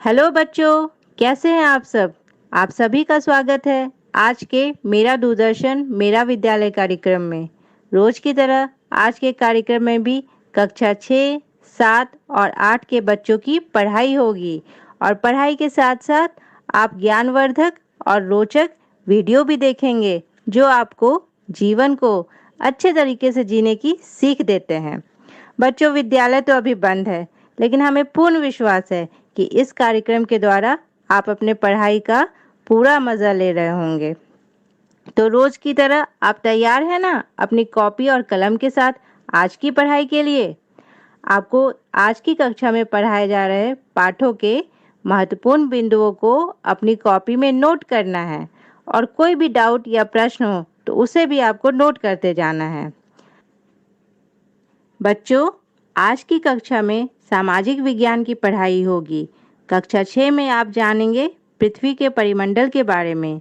Hello बच्चों, कैसे हैं आप सब? आप सभी का स्वागत है आज के मेरा दूरदर्शन मेरा विद्यालय कार्यक्रम में। रोज की तरह आज के कार्यक्रम में भी कक्षा 6, 7 और 8 के बच्चों की पढ़ाई होगी और पढ़ाई के साथ-साथ आप ज्ञानवर्धक और रोचक वीडियो भी देखेंगे जो आपको जीवन को अच्छे तरीके से जीने की सीख देते हैं। बच्चों, विद्यालय तो अभी बंद है, लेकिन हमें पूर्ण विश्वास है कि इस कार्यक्रम के द्वारा आप अपने पढ़ाई का पूरा मज़ा ले रहे होंगे। तो रोज की तरह आप तैयार हैं ना अपनी कॉपी और कलम के साथ आज की पढ़ाई के लिए? आपको आज की कक्षा में पढ़ाए जा रहे पाठों के महत्वपूर्ण बिंदुओं को अपनी कॉपी में नोट करना है और कोई भी डाउट या प्रश्न हो तो उसे भी आपको नोट करते जाना है। बच्चों, आज की कक्षा में सामाजिक विज्ञान की पढ़ाई होगी। कक्षा 6 में आप जानेंगे पृथ्वी के परिमंडल के बारे में।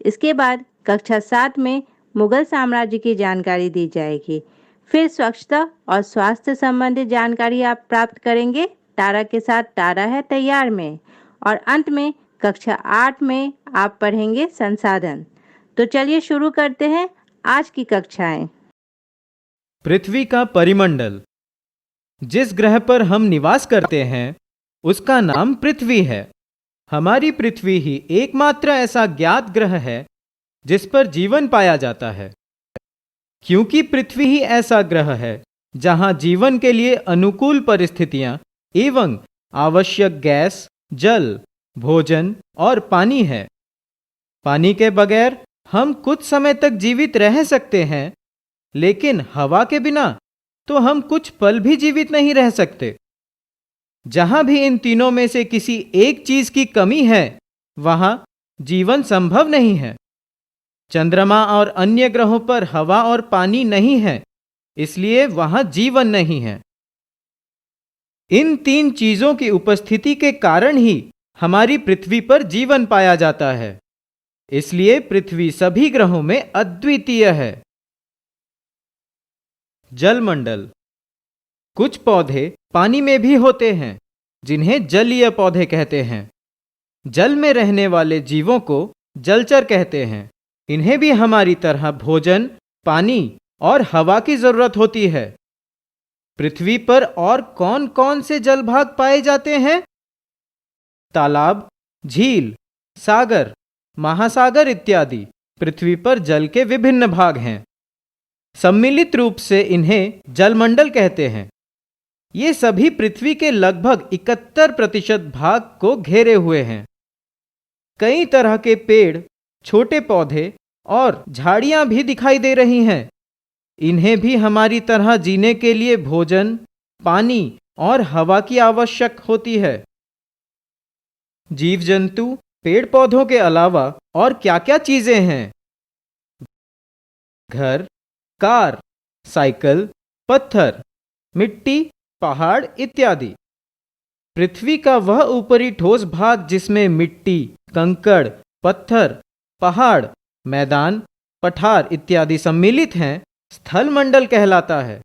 इसके बाद कक्षा 7 में मुगल साम्राज्य की जानकारी दी जाएगी। फिर स्वच्छता और स्वास्थ्य संबंधित जानकारी आप प्राप्त करेंगे तारा के साथ तारा है तैयार में। और अंत में कक्षा 8 में आप पढ़ेंगे संसाधन। तो चलिए शुरू करते हैं आज की कक्षाएं। पृथ्वी का परिमंडल। जिस ग्रह पर हम निवास करते हैं उसका नाम पृथ्वी है। हमारी पृथ्वी ही एकमात्र ऐसा ज्ञात ग्रह है जिस पर जीवन पाया जाता है। क्योंकि पृथ्वी ही ऐसा ग्रह है जहां जीवन के लिए अनुकूल परिस्थितियां एवं आवश्यक गैस, जल, भोजन और पानी है। पानी के बगैर हम कुछ समय तक जीवित रह सकते हैं, लेकिन हवा के बिना तो हम कुछ पल भी जीवित नहीं रह सकते। जहां भी इन तीनों में से किसी एक चीज की कमी है वहां जीवन संभव नहीं है। चंद्रमा और अन्य ग्रहों पर हवा और पानी नहीं है, इसलिए वहां जीवन नहीं है। इन तीन चीजों की उपस्थिति के कारण ही हमारी पृथ्वी पर जीवन पाया जाता है। इसलिए पृथ्वी सभी ग्रहों में अद्वितीय है। जलमंडल। कुछ पौधे पानी में भी होते हैं जिन्हें जलीय पौधे कहते हैं। जल में रहने वाले जीवों को जलचर कहते हैं। इन्हें भी हमारी तरह भोजन, पानी और हवा की जरूरत होती है। पृथ्वी पर और कौन कौन से जलभाग पाए जाते हैं? तालाब, झील, सागर, महासागर इत्यादि पृथ्वी पर जल के विभिन्न भाग हैं। सम्मिलित रूप से इन्हें जलमंडल कहते हैं। ये सभी पृथ्वी के लगभग 71% भाग को घेरे हुए हैं। कई तरह के पेड़, छोटे पौधे और झाड़ियां भी दिखाई दे रही हैं। इन्हें भी हमारी तरह जीने के लिए भोजन, पानी और हवा की आवश्यक होती है। जीव जंतु, पेड़ पौधों के अलावा और क्या क्या चीजें हैं? घर, कार, साइकिल, पत्थर, मिट्टी, पहाड़ इत्यादि। पृथ्वी का वह ऊपरी ठोस भाग जिसमें मिट्टी, कंकड़, पत्थर, पहाड़, मैदान, पठार इत्यादि सम्मिलित हैं, स्थलमंडल कहलाता है।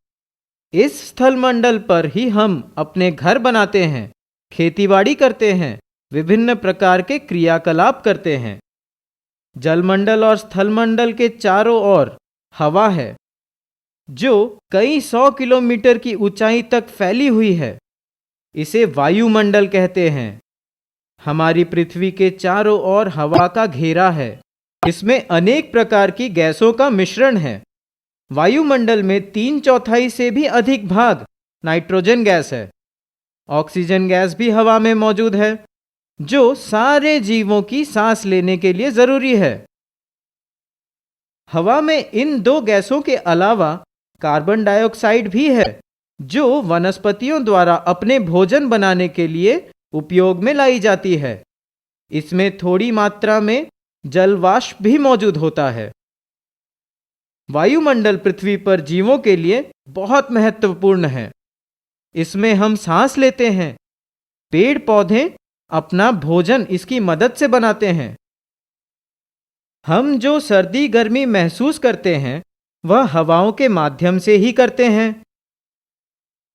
इस स्थलमंडल पर ही हम अपने घर बनाते हैं, खेतीबाड़ी करते हैं, विभिन्न प्रकार के क्रियाकलाप करते हैं। जलमंडल और स्थलमंडल के चारों ओर हवा है जो कई 100 किलोमीटर की ऊंचाई तक फैली हुई है। इसे वायुमंडल कहते हैं। हमारी पृथ्वी के चारों ओर हवा का घेरा है। इसमें अनेक प्रकार की गैसों का मिश्रण है। वायुमंडल में 3/4 से भी अधिक भाग नाइट्रोजन गैस है। ऑक्सीजन गैस भी हवा में मौजूद है, जो सारे जीवों की सांस लेने के लिए जरूरी है। हवा में इन दो गैसों के अलावा कार्बन डाइऑक्साइड भी है, जो वनस्पतियों द्वारा अपने भोजन बनाने के लिए उपयोग में लाई जाती है। इसमें थोड़ी मात्रा में जलवाष्प भी मौजूद होता है। वायुमंडल पृथ्वी पर जीवों के लिए बहुत महत्वपूर्ण है। इसमें हम सांस लेते हैं। पेड़ पौधे अपना भोजन इसकी मदद से बनाते हैं। हम जो सर्दी गर्मी महसूस करते हैं वह हवाओं के माध्यम से ही करते हैं।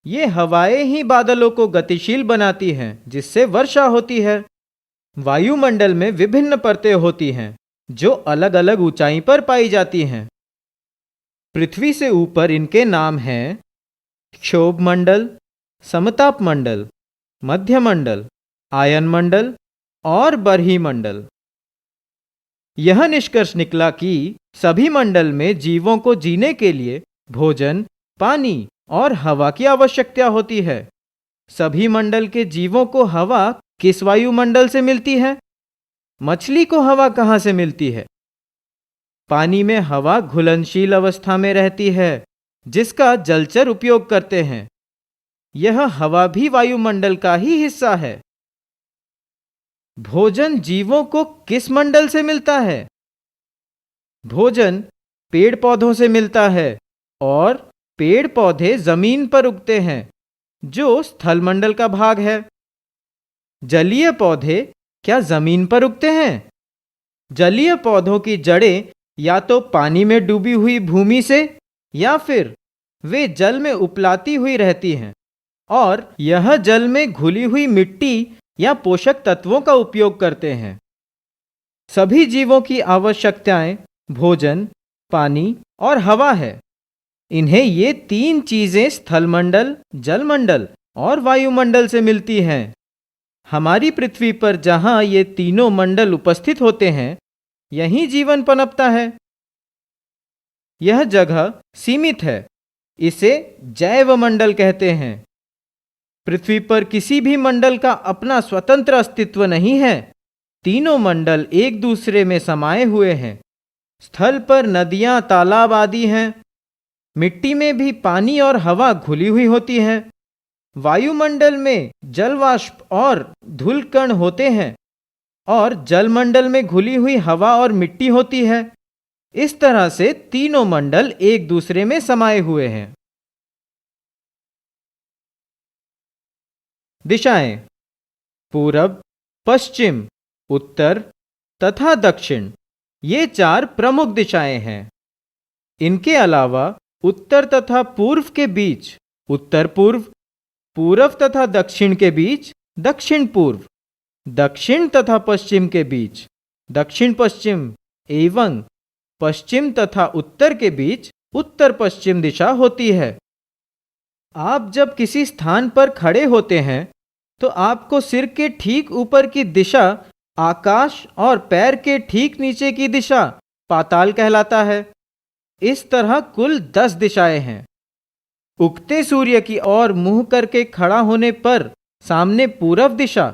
ये हवाएं ही बादलों को गतिशील बनाती हैं, जिससे वर्षा होती है। वायुमंडल में विभिन्न परतें होती हैं जो अलग अलग ऊंचाई पर पाई जाती हैं। पृथ्वी से ऊपर इनके नाम हैं क्षोभ मंडल, समताप मंडल, मध्य मंडल, आयन मंडल और बरही मंडल। यह निष्कर्ष निकला कि सभी मंडल में जीवों को जीने के लिए भोजन, पानी और हवा की आवश्यकता होती है। सभी मंडल के जीवों को हवा किस वायुमंडल से मिलती है? मछली को हवा कहाँ से मिलती है? पानी में हवा घुलनशील अवस्था में रहती है, जिसका जलचर उपयोग करते हैं। यह हवा भी वायुमंडल का ही हिस्सा है। भोजन जीवों को किस मंडल से मिलता है? भोजन पेड़ पौधों से मिलता है और पेड़ पौधे जमीन पर उगते हैं, जो स्थल मंडल का भाग है। जलीय पौधे क्या जमीन पर उगते हैं? जलीय पौधों की जड़ें या तो पानी में डूबी हुई भूमि से या फिर वे जल में उपलाती हुई रहती हैं और यह जल में घुली हुई मिट्टी या पोषक तत्वों का उपयोग करते हैं। सभी जीवों की आवश्यकताएं भोजन, पानी और हवा है। इन्हें ये तीन चीजें स्थलमंडल, जलमंडल और वायुमंडल से मिलती हैं। हमारी पृथ्वी पर जहां ये तीनों मंडल उपस्थित होते हैं, यहीं जीवन पनपता है। यह जगह सीमित है, इसे जैव मंडल कहते हैं। पृथ्वी पर किसी भी मंडल का अपना स्वतंत्र अस्तित्व नहीं है। तीनों मंडल एक दूसरे में समाये हुए हैं। स्थल पर नदियां, तालाब आदि हैं। मिट्टी में भी पानी और हवा घुली हुई होती है। वायुमंडल में जलवाष्प और धूल कण होते हैं और जलमंडल में घुली हुई हवा और मिट्टी होती है। इस तरह से तीनों मंडल एक दूसरे में समाये हुए हैं। दिशाएं पूरब, पश्चिम, उत्तर तथा दक्षिण, ये चार प्रमुख दिशाएं हैं। इनके अलावा उत्तर तथा पूर्व के बीच उत्तर पूर्व, पूरब तथा दक्षिण के बीच दक्षिण पूर्व, दक्षिण तथा पश्चिम के बीच दक्षिण पश्चिम एवं पश्चिम तथा उत्तर के बीच उत्तर पश्चिम दिशा होती है। आप जब किसी स्थान पर खड़े होते हैं तो आपको सिर के ठीक ऊपर की दिशा आकाश और पैर के ठीक नीचे की दिशा पाताल कहलाता है। इस तरह कुल 10 दिशाएं हैं। उगते सूर्य की ओर मुंह करके खड़ा होने पर सामने पूरब दिशा,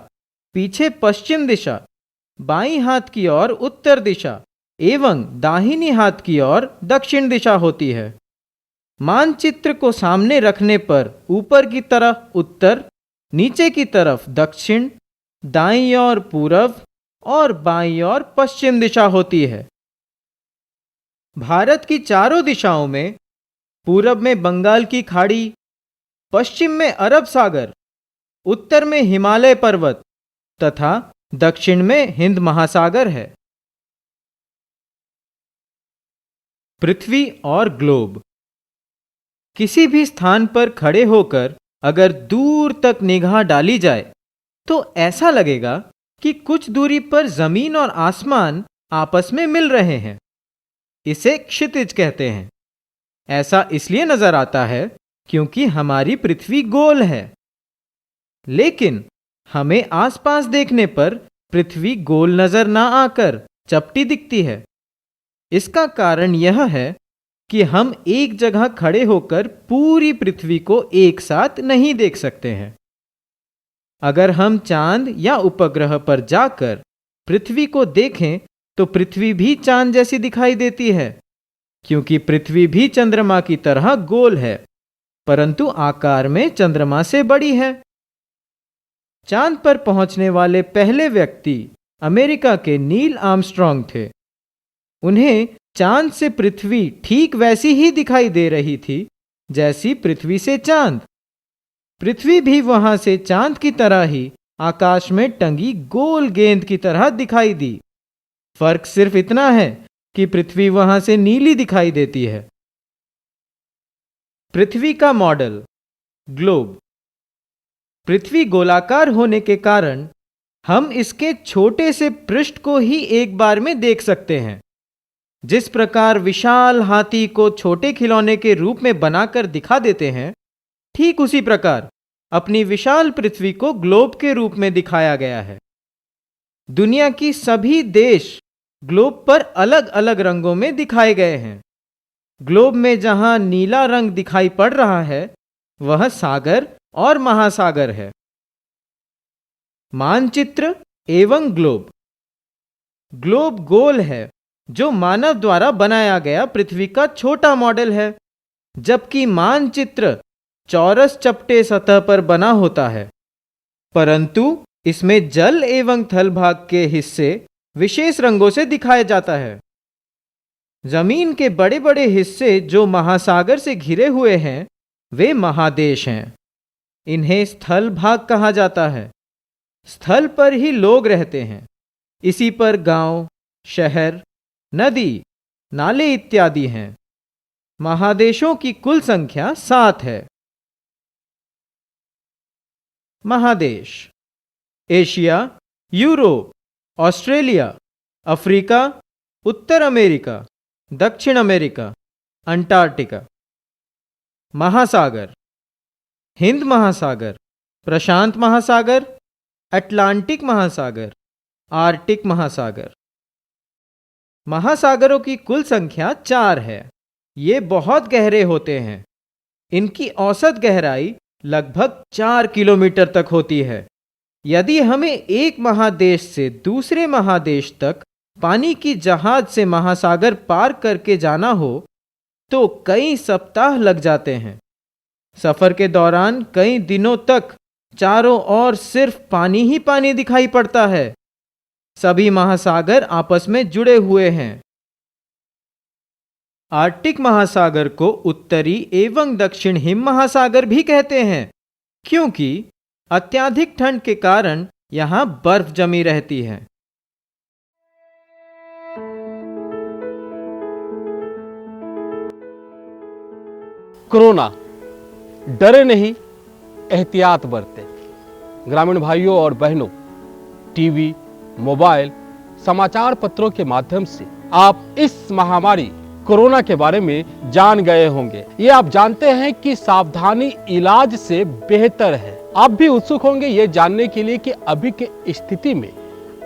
पीछे पश्चिम दिशा, बाईं हाथ की ओर उत्तर दिशा एवं दाहिनी हाथ की ओर दक्षिण दिशा होती है। मानचित्र को सामने रखने पर ऊपर की तरफ उत्तर, नीचे की तरफ दक्षिण, दाईं ओर पूरब और बाईं ओर पश्चिम दिशा होती है। भारत की चारों दिशाओं में पूरब में बंगाल की खाड़ी, पश्चिम में अरब सागर, उत्तर में हिमालय पर्वत तथा दक्षिण में हिंद महासागर है। पृथ्वी और ग्लोब। किसी भी स्थान पर खड़े होकर अगर दूर तक निगाह डाली जाए तो ऐसा लगेगा कि कुछ दूरी पर जमीन और आसमान आपस में मिल रहे हैं। इसे क्षितिज कहते हैं। ऐसा इसलिए नजर आता है क्योंकि हमारी पृथ्वी गोल है, लेकिन हमें आसपास देखने पर पृथ्वी गोल नजर ना आकर चपटी दिखती है। इसका कारण यह है कि हम एक जगह खड़े होकर पूरी पृथ्वी को एक साथ नहीं देख सकते हैं। अगर हम चांद या उपग्रह पर जाकर पृथ्वी को देखें तो पृथ्वी भी चांद जैसी दिखाई देती है, क्योंकि पृथ्वी भी चंद्रमा की तरह गोल है, परंतु आकार में चंद्रमा से बड़ी है। चांद पर पहुंचने वाले पहले व्यक्ति अमेरिका के नील आर्मस्ट्रांग थे। उन्हें चांद से पृथ्वी ठीक वैसी ही दिखाई दे रही थी जैसी पृथ्वी से चांद। पृथ्वी भी वहां से चांद की तरह ही आकाश में टंगी गोल गेंद की तरह दिखाई दी। फर्क सिर्फ इतना है कि पृथ्वी वहां से नीली दिखाई देती है। पृथ्वी का मॉडल ग्लोब। पृथ्वी गोलाकार होने के कारण हम इसके छोटे से पृष्ठ को ही एक बार में देख सकते हैं। जिस प्रकार विशाल हाथी को छोटे खिलौने के रूप में बनाकर दिखा देते हैं, ठीक उसी प्रकार अपनी विशाल पृथ्वी को ग्लोब के रूप में दिखाया गया है। दुनिया की सभी देश ग्लोब पर अलग अलग रंगों में दिखाए गए हैं। ग्लोब में जहां नीला रंग दिखाई पड़ रहा है, वह सागर और महासागर है। मानचित्र एवं ग्लोब। ग्लोब गोल है, जो मानव द्वारा बनाया गया पृथ्वी का छोटा मॉडल है, जबकि मानचित्र चौरस चपटे सतह पर बना होता है, परंतु इसमें जल एवं थल भाग के हिस्से विशेष रंगों से दिखाया जाता है। जमीन के बड़े बड़े हिस्से जो महासागर से घिरे हुए हैं, वे महादेश हैं। इन्हें स्थल भाग कहा जाता है। स्थल पर ही लोग रहते हैं। इसी पर गांव, शहर, नदी, नाले इत्यादि हैं। महादेशों की कुल संख्या 7 है। महादेश: एशिया, यूरोप, ऑस्ट्रेलिया, अफ्रीका, उत्तर अमेरिका, दक्षिण अमेरिका, अंटार्कटिका। महासागर: हिंद महासागर, प्रशांत महासागर, अटलांटिक महासागर, आर्कटिक महासागर। महासागरों की कुल संख्या 4 है। ये बहुत गहरे होते हैं। इनकी औसत गहराई लगभग 4 किलोमीटर तक होती है। यदि हमें एक महादेश से दूसरे महादेश तक पानी की जहाज से महासागर पार करके जाना हो, तो कई सप्ताह लग जाते हैं। सफर के दौरान कई दिनों तक चारों ओर सिर्फ पानी ही पानी दिखाई पड़ता है। सभी महासागर आपस में जुड़े हुए हैं। आर्कटिक महासागर को उत्तरी एवं दक्षिण हिम महासागर भी कहते हैं, क्योंकि अत्यधिक ठंड के कारण यहां बर्फ जमी रहती है। कोरोना, डरे नहीं, एहतियात बरतें। ग्रामीण भाइयों और बहनों, टीवी, मोबाइल, समाचार पत्रों के माध्यम से आप इस महामारी कोरोना के बारे में जान गए होंगे। ये आप जानते हैं कि सावधानी इलाज से बेहतर है। आप भी उत्सुक होंगे ये जानने के लिए कि अभी के स्थिति में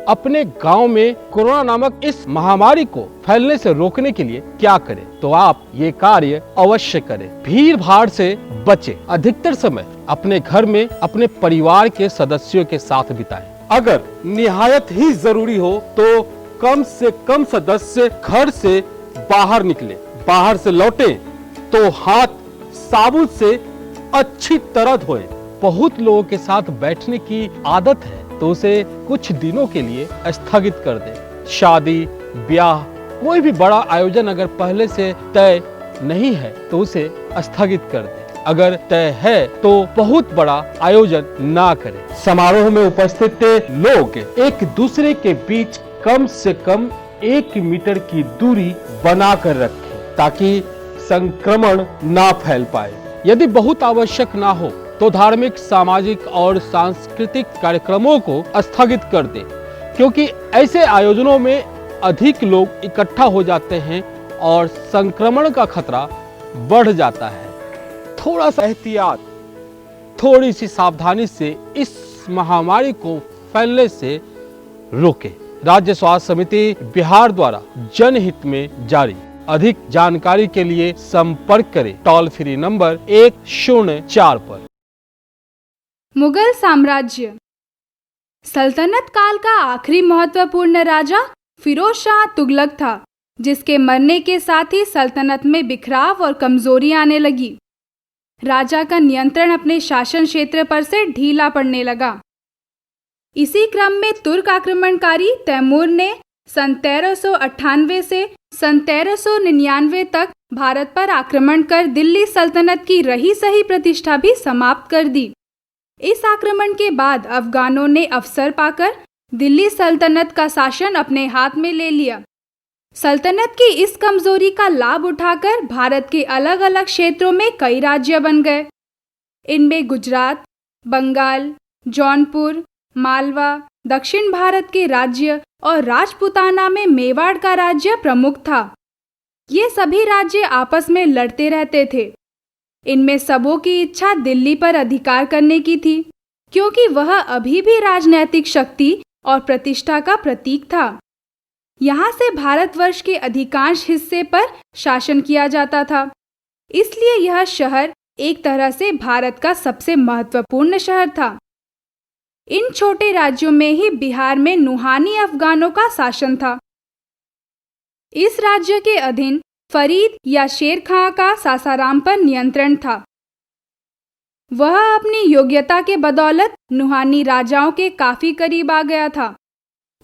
अपने गांव में कोरोना नामक इस महामारी को फैलने से रोकने के लिए क्या करें। तो आप ये कार्य अवश्य करें। भीड़ भाड़ से बचें। अधिकतर समय अपने घर में अपने परिवार के सदस्यों के साथ बिताएं। अगर निहायत ही जरूरी हो तो कम से कम सदस्य घर से बाहर निकले। बाहर से लौटे तो हाथ साबुन से अच्छी तरह धोएं। बहुत लोगों के साथ बैठने की आदत है तो उसे कुछ दिनों के लिए स्थगित कर दें। शादी, ब्याह, कोई भी बड़ा आयोजन अगर पहले से तय नहीं है तो उसे स्थगित कर दें। अगर तय है तो बहुत बड़ा आयोजन ना करें। समारोह में उपस्थित लोग एक दूसरे के बीच कम से कम 1 मीटर की दूरी बनाकर रखें ताकि संक्रमण ना फैल पाए। यदि बहुत आवश्यक ना हो तो धार्मिक, सामाजिक और सांस्कृतिक कार्यक्रमों को स्थगित कर दें, क्योंकि ऐसे आयोजनों में अधिक लोग इकट्ठा हो जाते हैं और संक्रमण का खतरा बढ़ जाता है। थोड़ा सा एहतियात, थोड़ी सी सावधानी से इस महामारी को फैलने से रोकें। राज्य स्वास्थ्य समिति बिहार द्वारा जनहित में जारी। अधिक जानकारी के लिए संपर्क करें टोल फ्री नंबर 104 पर। मुगल साम्राज्य। सल्तनत काल का आखिरी महत्वपूर्ण राजा फिरोज शाह तुगलक था, जिसके मरने के साथ ही सल्तनत में बिखराव और कमजोरी आने लगी। राजा का नियंत्रण अपने शासन क्षेत्र पर से ढीला पड़ने लगा। इसी क्रम में तुर्क आक्रमणकारी तैमूर ने सन 1398 से सन 1399 तक भारत पर आक्रमण कर दिल्ली सल्तनत की रही सही प्रतिष्ठा भी समाप्त कर दी। इस आक्रमण के बाद अफगानों ने अवसर पाकर दिल्ली सल्तनत का शासन अपने हाथ में ले लिया। सल्तनत की इस कमजोरी का लाभ उठाकर भारत के अलग अलग क्षेत्रों में कई राज्य बन गए। इनमें गुजरात, बंगाल, जौनपुर, मालवा, दक्षिण भारत के राज्य और राजपूताना में मेवाड़ का राज्य प्रमुख था। ये सभी राज्य आपस में लड़ते रहते थे। इनमें सबों की इच्छा दिल्ली पर अधिकार करने की थी, क्योंकि वह अभी भी राजनैतिक शक्ति और प्रतिष्ठा का प्रतीक था। यहाँ से भारतवर्ष के अधिकांश हिस्से पर शासन किया जाता था, इसलिए यह शहर एक तरह से भारत का सबसे महत्वपूर्ण शहर था। इन छोटे राज्यों में ही बिहार में नुहानी अफगानों का शासन था। इस राज्य के अधीन फरीद या शेर खां का सासाराम पर नियंत्रण था। वह अपनी योग्यता के बदौलत नुहानी राजाओं के काफी करीब आ गया था।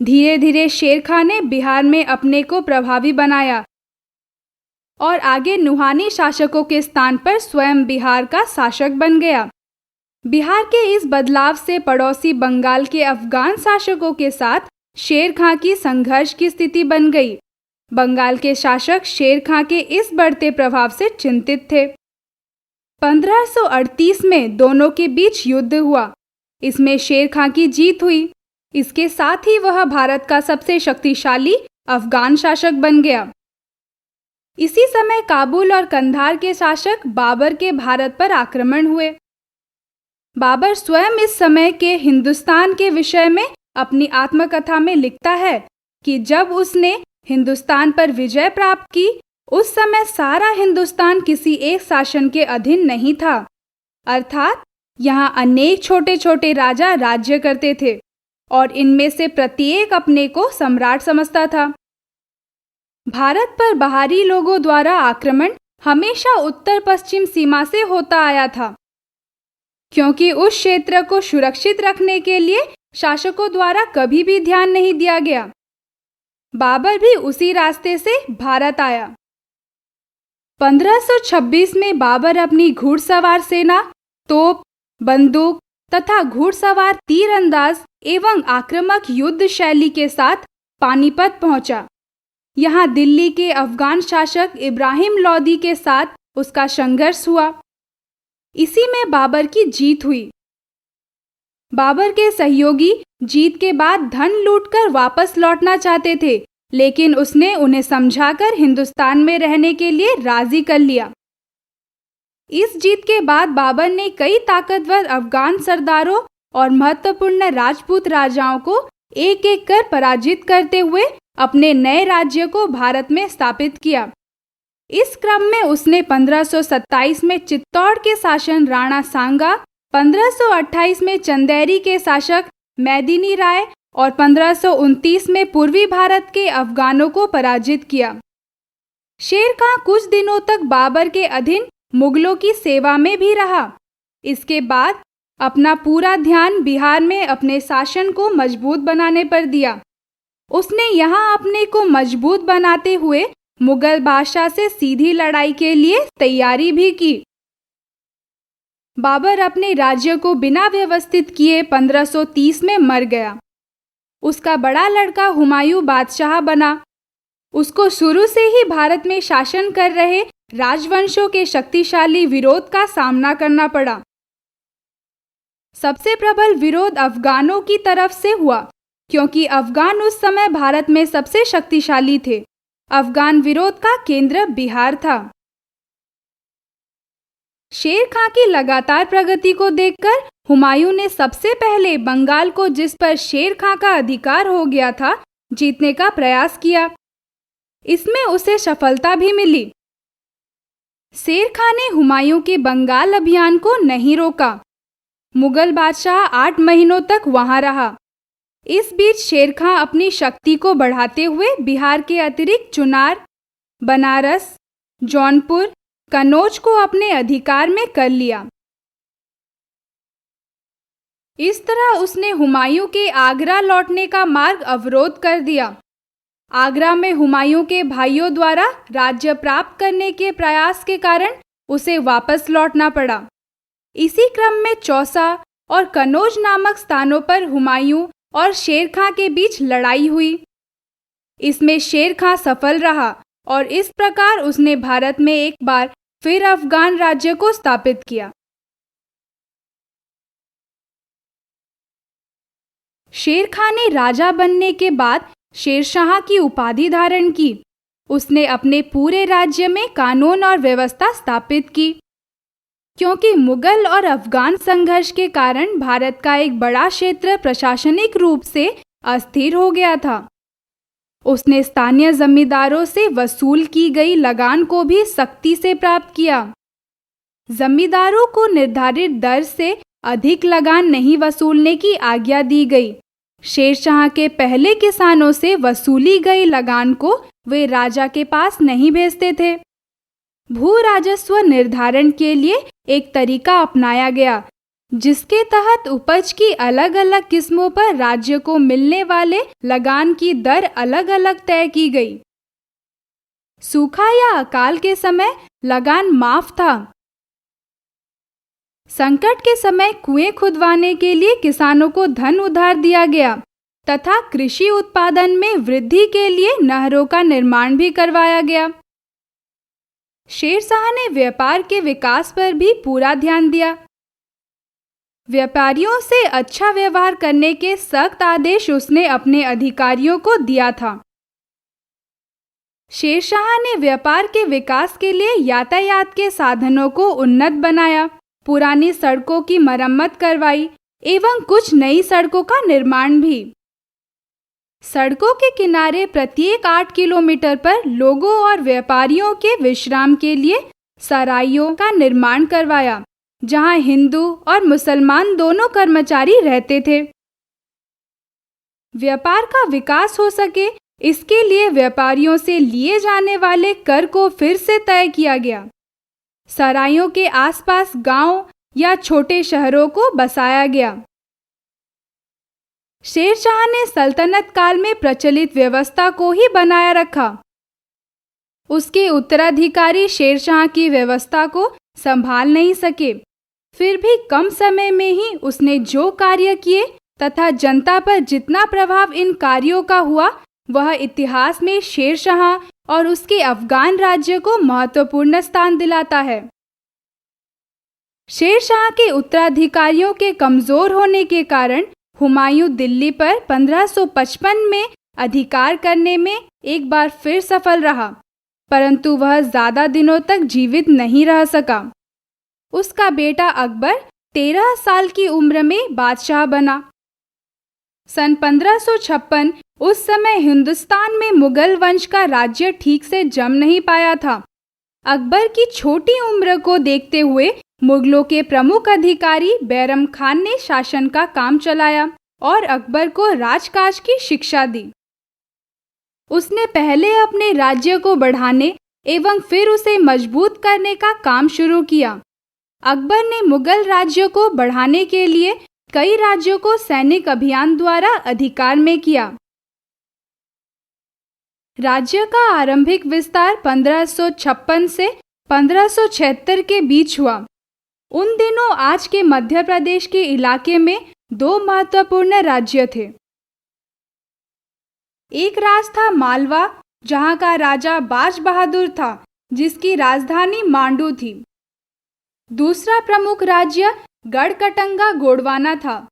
धीरे धीरे शेर खां ने बिहार में अपने को प्रभावी बनाया और आगे नुहानी शासकों के स्थान पर स्वयं बिहार का शासक बन गया। बिहार के इस बदलाव से पड़ोसी बंगाल के अफगान शासकों के साथ शेर खां की संघर्ष की स्थिति बन गई। बंगाल के शासक शेर खां के इस बढ़ते प्रभाव से चिंतित थे। 1538 में दोनों के बीच युद्ध हुआ। इसमें शेर खां की जीत हुई। इसके साथ ही वह भारत का सबसे शक्तिशाली अफगान शासक बन गया। इसी समय काबुल और कंधार के शासक बाबर के भारत पर आक्रमण हुए। बाबर स्वयं इस समय के हिंदुस्तान के विषय में अपनी आत्मकथा में लिखता है कि जब उसने हिंदुस्तान पर विजय प्राप्त की, उस समय सारा हिंदुस्तान किसी एक शासन के अधीन नहीं था, अर्थात यहाँ अनेक छोटे छोटे राजा राज्य करते थे और इनमें से प्रत्येक अपने को सम्राट समझता था। भारत पर बाहरी लोगों द्वारा आक्रमण हमेशा उत्तर पश्चिम सीमा से होता आया था, क्योंकि उस क्षेत्र को सुरक्षित रखने के लिए शासकों द्वारा कभी भी ध्यान नहीं दिया गया। बाबर भी उसी रास्ते से भारत आया। 1526 में बाबर अपनी घुड़सवार सेना, तोप, बंदूक तथा घुड़सवार तीरंदाज एवं आक्रामक युद्ध शैली के साथ पानीपत पहुंचा। यहाँ दिल्ली के अफगान शासक इब्राहिम लोदी के साथ उसका संघर्ष हुआ। इसी में बाबर की जीत हुई। बाबर के सहयोगी जीत के बाद धन लूटकर वापस लौटना चाहते थे, लेकिन उसने उन्हें समझाकर हिंदुस्तान में रहने के लिए राजी कर लिया। इस जीत के बाद बाबर ने कई ताकतवर अफगान सरदारों और महत्वपूर्ण राजपूत राजाओं को एक एक कर पराजित करते हुए अपने नए राज्य को भारत में स्थापित किया। इस क्रम में उसने 1527 में चित्तौड़ के शासन राणा सांगा, 1528 में चंदेरी के शासक मैदिनी राय और 1529 में पूर्वी भारत के अफगानों को पराजित किया। शेर खां कुछ दिनों तक बाबर के अधीन मुगलों की सेवा में भी रहा। इसके बाद अपना पूरा ध्यान बिहार में अपने शासन को मजबूत बनाने पर दिया। उसने यहाँ अपने को मजबूत बनाते हुए मुगल बादशाह से सीधी लड़ाई के लिए तैयारी भी की। बाबर अपने राज्य को बिना व्यवस्थित किए 1530 में मर गया। उसका बड़ा लड़का हुमायूं बादशाह बना। उसको शुरू से ही भारत में शासन कर रहे राजवंशों के शक्तिशाली विरोध का सामना करना पड़ा। सबसे प्रबल विरोध अफगानों की तरफ से हुआ, क्योंकि अफगान उस समय भारत में सबसे शक्तिशाली थे। अफगान विरोध का केंद्र बिहार था। शेर खां की लगातार प्रगति को देखकर हुमायूं ने सबसे पहले बंगाल को, जिस पर शेर खां का अधिकार हो गया था, जीतने का प्रयास किया। इसमें उसे सफलता भी मिली। शेर खां ने हुमायूं के बंगाल अभियान को नहीं रोका। मुगल बादशाह 8 महीनों तक वहां रहा। इस बीच शेर खां अपनी शक्ति को बढ़ाते हुए बिहार के अतिरिक्त चुनार, बनारस, जौनपुर, कन्नौज को अपने अधिकार में कर लिया। इस तरह उसने हुमायूं के आगरा लौटने का मार्ग अवरोध कर दिया। आगरा में हुमायूं के भाइयों द्वारा राज्य प्राप्त करने के प्रयास के कारण उसे वापस लौटना पड़ा। इसी क्रम में चौसा और कन्नौज नामक स्थानों पर हुमायूं और शेर खां के बीच लड़ाई हुई। इसमें शेर खां सफल रहा और इस प्रकार उसने भारत में एक बार फिर अफगान राज्य को स्थापित किया। शेर खां ने राजा बनने के बाद शेरशाह की उपाधि धारण की। उसने अपने पूरे राज्य में कानून और व्यवस्था स्थापित की। क्योंकि मुगल और अफगान संघर्ष के कारण भारत का एक बड़ा क्षेत्र प्रशासनिक रूप से अस्थिर हो गया था, उसने स्थानीय जमींदारों से वसूल की गई लगान को भी सख्ती से प्राप्त किया। जमींदारों को निर्धारित दर से अधिक लगान नहीं वसूलने की आज्ञा दी गई। शेरशाह के पहले किसानों से वसूली गई लगान को वे राजा के पास नहीं भेजते थे। भू राजस्व निर्धारण के लिए एक तरीका अपनाया गया, जिसके तहत उपज की अलग अलग किस्मों पर राज्य को मिलने वाले लगान की दर अलग अलग तय की गई। सूखा या अकाल के समय लगान माफ था। संकट के समय कुएं खुदवाने के लिए किसानों को धन उधार दिया गया तथा कृषि उत्पादन में वृद्धि के लिए नहरों का निर्माण भी करवाया गया। शेरशाह ने व्यापार के विकास पर भी पूरा ध्यान दिया। व्यापारियों से अच्छा व्यवहार करने के सख्त आदेश उसने अपने अधिकारियों को दिया था। शेरशाह ने व्यापार के विकास के लिए यातायात के साधनों को उन्नत बनाया, पुरानी सड़कों की मरम्मत करवाई एवं कुछ नई सड़कों का निर्माण भी। सड़कों के किनारे प्रत्येक 8 किलोमीटर पर लोगों और व्यापारियों के विश्राम के लिए सराइयों का निर्माण करवाया, जहां हिंदू और मुसलमान दोनों कर्मचारी रहते थे। व्यापार का विकास हो सके, इसके लिए व्यापारियों से लिए जाने वाले कर को फिर से तय किया गया। सराइयों के आसपास गांव या छोटे शहरों को बसाया गया। शेरशाह ने सल्तनत काल में प्रचलित व्यवस्था को ही बनाए रखा। उसके उत्तराधिकारी शेरशाह की व्यवस्था को संभाल नहीं सके, फिर भी कम समय में ही उसने जो कार्य किए तथा जनता पर जितना प्रभाव इन कार्यों का हुआ, वह इतिहास में शेरशाह और उसके अफगान राज्य को महत्वपूर्ण स्थान दिलाता है। शेरशाह के उत्तराधिकारियों के कमजोर होने के कारण हुमायूं दिल्ली पर 1555 में अधिकार करने में एक बार फिर सफल रहा, परंतु वह ज्यादा दिनों तक जीवित नहीं रह सका। उसका बेटा अकबर 13 साल की उम्र में बादशाह बना। सन 1556 उस समय हिंदुस्तान में मुगल वंश का राज्य ठीक से जम नहीं पाया था। अकबर की छोटी उम्र को देखते हुए मुगलों के प्रमुख अधिकारी बैरम खान ने शासन का काम चलाया और अकबर को राजकाज की शिक्षा दी। उसने पहले अपने राज्य को बढ़ाने एवं फिर उसे मजबूत करने का काम शुरू किया। अकबर ने मुगल राज्य को बढ़ाने के लिए कई राज्यों को सैनिक अभियान द्वारा अधिकार में किया। राज्य का आरंभिक विस्तार 1556 से 1576 के बीच हुआ। उन दिनों आज के मध्य प्रदेश के इलाके में 2 महत्वपूर्ण राज्य थे। एक राज था मालवा, जहां का राजा बाज बहादुर था, जिसकी राजधानी मांडू थी। दूसरा प्रमुख राज्य गढ़कटंगा गोंडवाना था।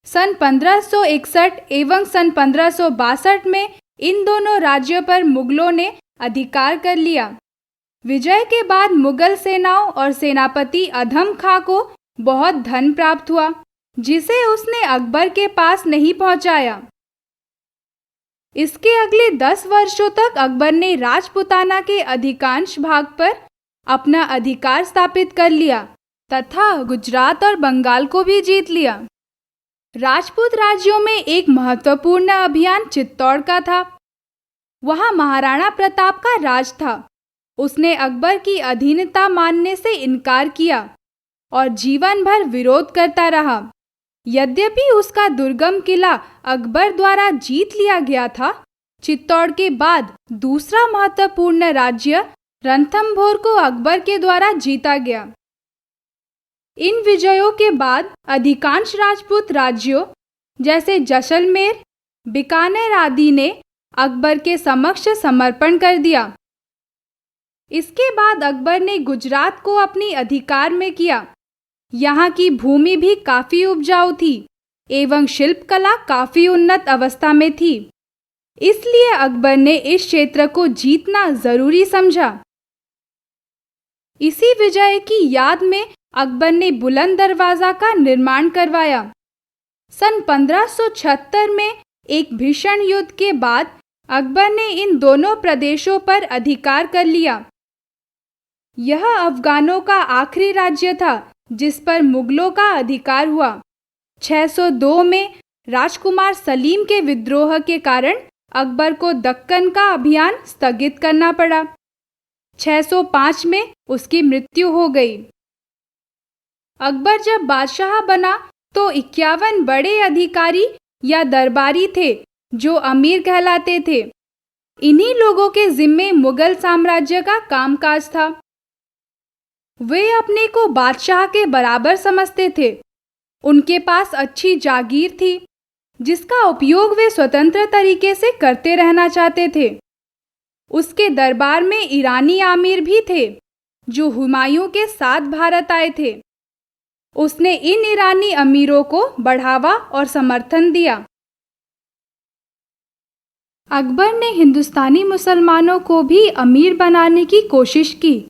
सन 1561 एवं सन 1562 में इन दोनों राज्यों पर मुगलों ने अधिकार कर लिया। विजय के बाद मुगल सेनाओं और सेनापति अधम खां को बहुत धन प्राप्त हुआ, जिसे उसने अकबर के पास नहीं पहुंचाया। इसके अगले 10 वर्षों तक अकबर ने राजपुताना के अधिकांश भाग पर अपना अधिकार स्थापित कर लिया तथा गुजरात और बंगाल को भी जीत लिया। राजपूत राज्यों में एक महत्वपूर्ण अभियान चित्तौड़ का था। वहां महाराणा प्रताप का राज था। उसने अकबर की अधीनता मानने से इनकार किया और जीवन भर विरोध करता रहा। यद्यपि उसका दुर्गम किला अकबर द्वारा जीत लिया गया था, चित्तौड़ के बाद दूसरा महत्वपूर्ण राज्य रणथंभौर को अकबर के द्वारा जीता गया। इन विजयों के बाद अधिकांश राजपूत राज्यों जैसे जैसलमेर, बीकानेर आदि ने अकबर के समक्ष समर्पण कर दिया। इसके बाद अकबर ने गुजरात को अपनी अधिकार में किया। यहाँ की भूमि भी काफी उपजाऊ थी। एवं शिल्पकला काफी उन्नत अवस्था में थी। इसलिए अकबर ने इस क्षेत्र को जीतना जरूरी समझा। इसी विजय की याद में अकबर ने बुलंद दरवाजा का निर्माण करवाया। सन 1576 में एक भीषण युद्ध के बाद अकबर ने इन दोनों प्रदेशों पर अधिकार कर लिया। यह अफगानों का आखिरी राज्य था जिस पर मुगलों का अधिकार हुआ। 602 में राजकुमार सलीम के विद्रोह के कारण अकबर को दक्कन का अभियान स्थगित करना पड़ा। 605 में उसकी मृत्यु हो गई। अकबर जब बादशाह बना तो 51 बड़े अधिकारी या दरबारी थे जो अमीर कहलाते थे। इन्हीं लोगों के जिम्मे मुगल साम्राज्य का कामकाज था। वे अपने को बादशाह के बराबर समझते थे। उनके पास अच्छी जागीर थी जिसका उपयोग वे स्वतंत्र तरीके से करते रहना चाहते थे। उसके दरबार में ईरानी आमिर भी थे जो हुमायूं के साथ भारत आए थे। उसने इन ईरानी अमीरों को बढ़ावा और समर्थन दिया। अकबर ने हिंदुस्तानी मुसलमानों को भी अमीर बनाने की कोशिश की।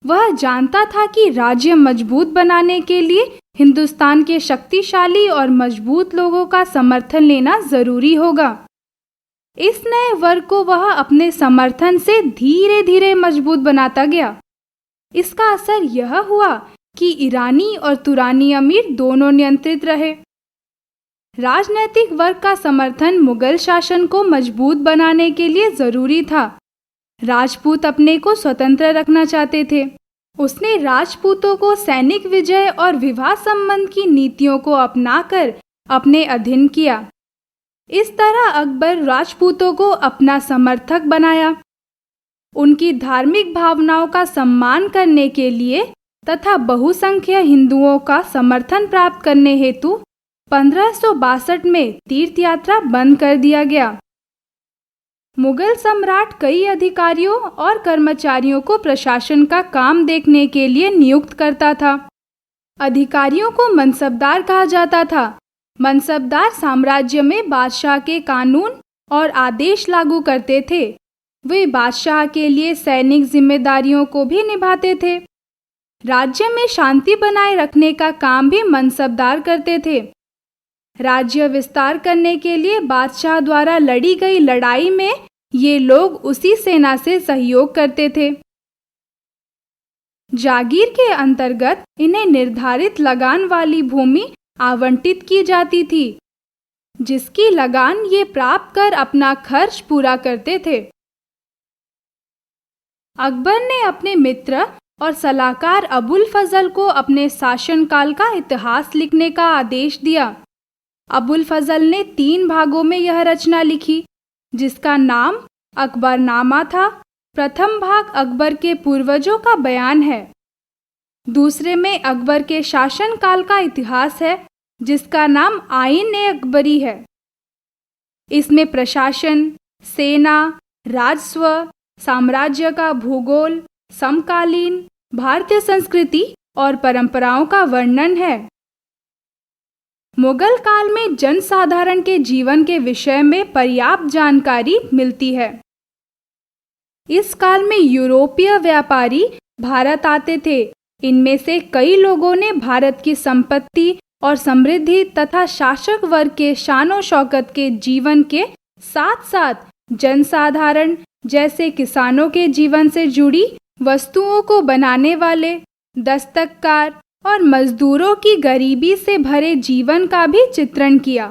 वह जानता था कि राज्य मजबूत बनाने के लिए हिंदुस्तान के शक्तिशाली और मजबूत लोगों का समर्थन लेना जरूरी होगा। इस नए वर्ग को वह अपने समर्थन से धीरे धीरे मजबूत बनाता गया। इसका असर यह हुआ कि ईरानी और तुरानी अमीर दोनों नियंत्रित रहे। राजनैतिक वर्ग का समर्थन मुगल शासन को मजबूत बनाने के लिए जरूरी था। राजपूत अपने को स्वतंत्र रखना चाहते थे। उसने राजपूतों को सैनिक विजय और विवाह संबंध की नीतियों को अपनाकर अपने अधीन किया। इस तरह अकबर राजपूतों को अपना समर्थक बनाया। उनकी धार्मिक भावनाओं का सम्मान करने के लिए तथा बहुसंख्य हिंदुओं का समर्थन प्राप्त करने हेतु 1562 में तीर्थ यात्रा बंद कर दिया गया। मुगल सम्राट कई अधिकारियों और कर्मचारियों को प्रशासन का काम देखने के लिए नियुक्त करता था। अधिकारियों को मनसबदार कहा जाता था। मनसबदार साम्राज्य में बादशाह के कानून और आदेश लागू करते थे। वे बादशाह के लिए सैनिक जिम्मेदारियों को भी निभाते थे। राज्य में शांति बनाए रखने का काम भी मनसबदार करते थे। राज्य विस्तार करने के लिए बादशाह द्वारा लड़ी गई लड़ाई में ये लोग उसी सेना से सहयोग करते थे। जागीर के अंतर्गत इन्हें निर्धारित लगान वाली भूमि आवंटित की जाती थी, जिसकी लगान ये प्राप्त कर अपना खर्च पूरा करते थे। अकबर ने अपने मित्र और सलाहकार अबुल फजल को अपने शासनकाल का इतिहास लिखने का आदेश दिया। अबुल फजल ने 3 भागों में यह रचना लिखी, जिसका नाम अकबरनामा था। प्रथम भाग अकबर के पूर्वजों का बयान है। दूसरे में अकबर के शासनकाल का इतिहास है, जिसका नाम आईन-ए-अकबरी है। इसमें प्रशासन, सेना, राजस्व, साम्राज्य का भूगोल, समकालीन भारतीय संस्कृति और परंपराओं का वर्णन है। मुगल काल में जनसाधारण के जीवन के विषय में पर्याप्त जानकारी मिलती है। इस काल में यूरोपीय व्यापारी भारत आते थे। इनमें से कई लोगों ने भारत की संपत्ति और समृद्धि तथा शासक वर्ग के शानो शौकत के जीवन के साथ साथ जनसाधारण जैसे किसानों के जीवन से जुड़ी वस्तुओं को बनाने वाले, दस्तकार और मजदूरों की गरीबी से भरे जीवन का भी चित्रण किया।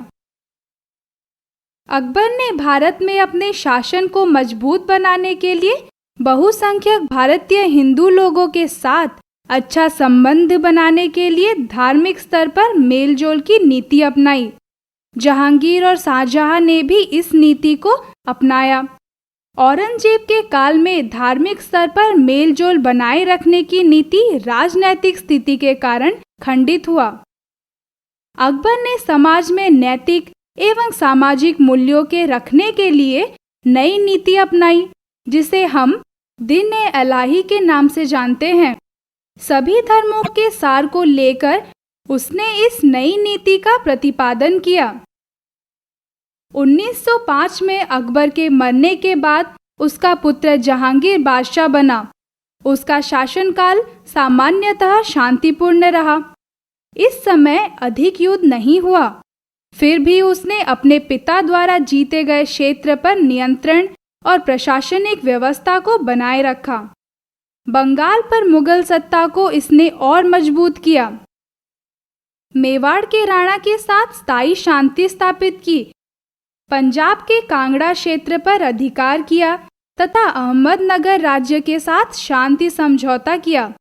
अकबर ने भारत में अपने शासन को मजबूत बनाने के लिए बहुसंख्यक भारतीय हिंदू लोगों के साथ अच्छा संबंध बनाने के लिए धार्मिक स्तर पर मेलजोल की नीति अपनाई। जहांगीर और शाहजहां ने भी इस नीति को अपनाया। औरंगजेब के काल में धार्मिक स्तर पर मेलजोल बनाए रखने की नीति राजनैतिक स्थिति के कारण खंडित हुआ। अकबर ने समाज में नैतिक एवं सामाजिक मूल्यों के रखने के लिए नई नीति अपनाई, जिसे हम दिन-ए-इलाही के नाम से जानते हैं। सभी धर्मों के सार को लेकर उसने इस नई नीति का प्रतिपादन किया। 1905 में अकबर के मरने के बाद उसका पुत्र जहांगीर बादशाह बना। उसका शासनकाल सामान्यतः शांतिपूर्ण रहा। इस समय अधिक युद्ध नहीं हुआ। फिर भी उसने अपने पिता द्वारा जीते गए क्षेत्र पर नियंत्रण और प्रशासनिक व्यवस्था को बनाए रखा। बंगाल पर मुगल सत्ता को इसने और मजबूत किया। मेवाड़ के राणा के साथ स्थायी शांति स्थापित की। पंजाब के कांगड़ा क्षेत्र पर अधिकार किया तथा अहमदनगर राज्य के साथ शांति समझौता किया।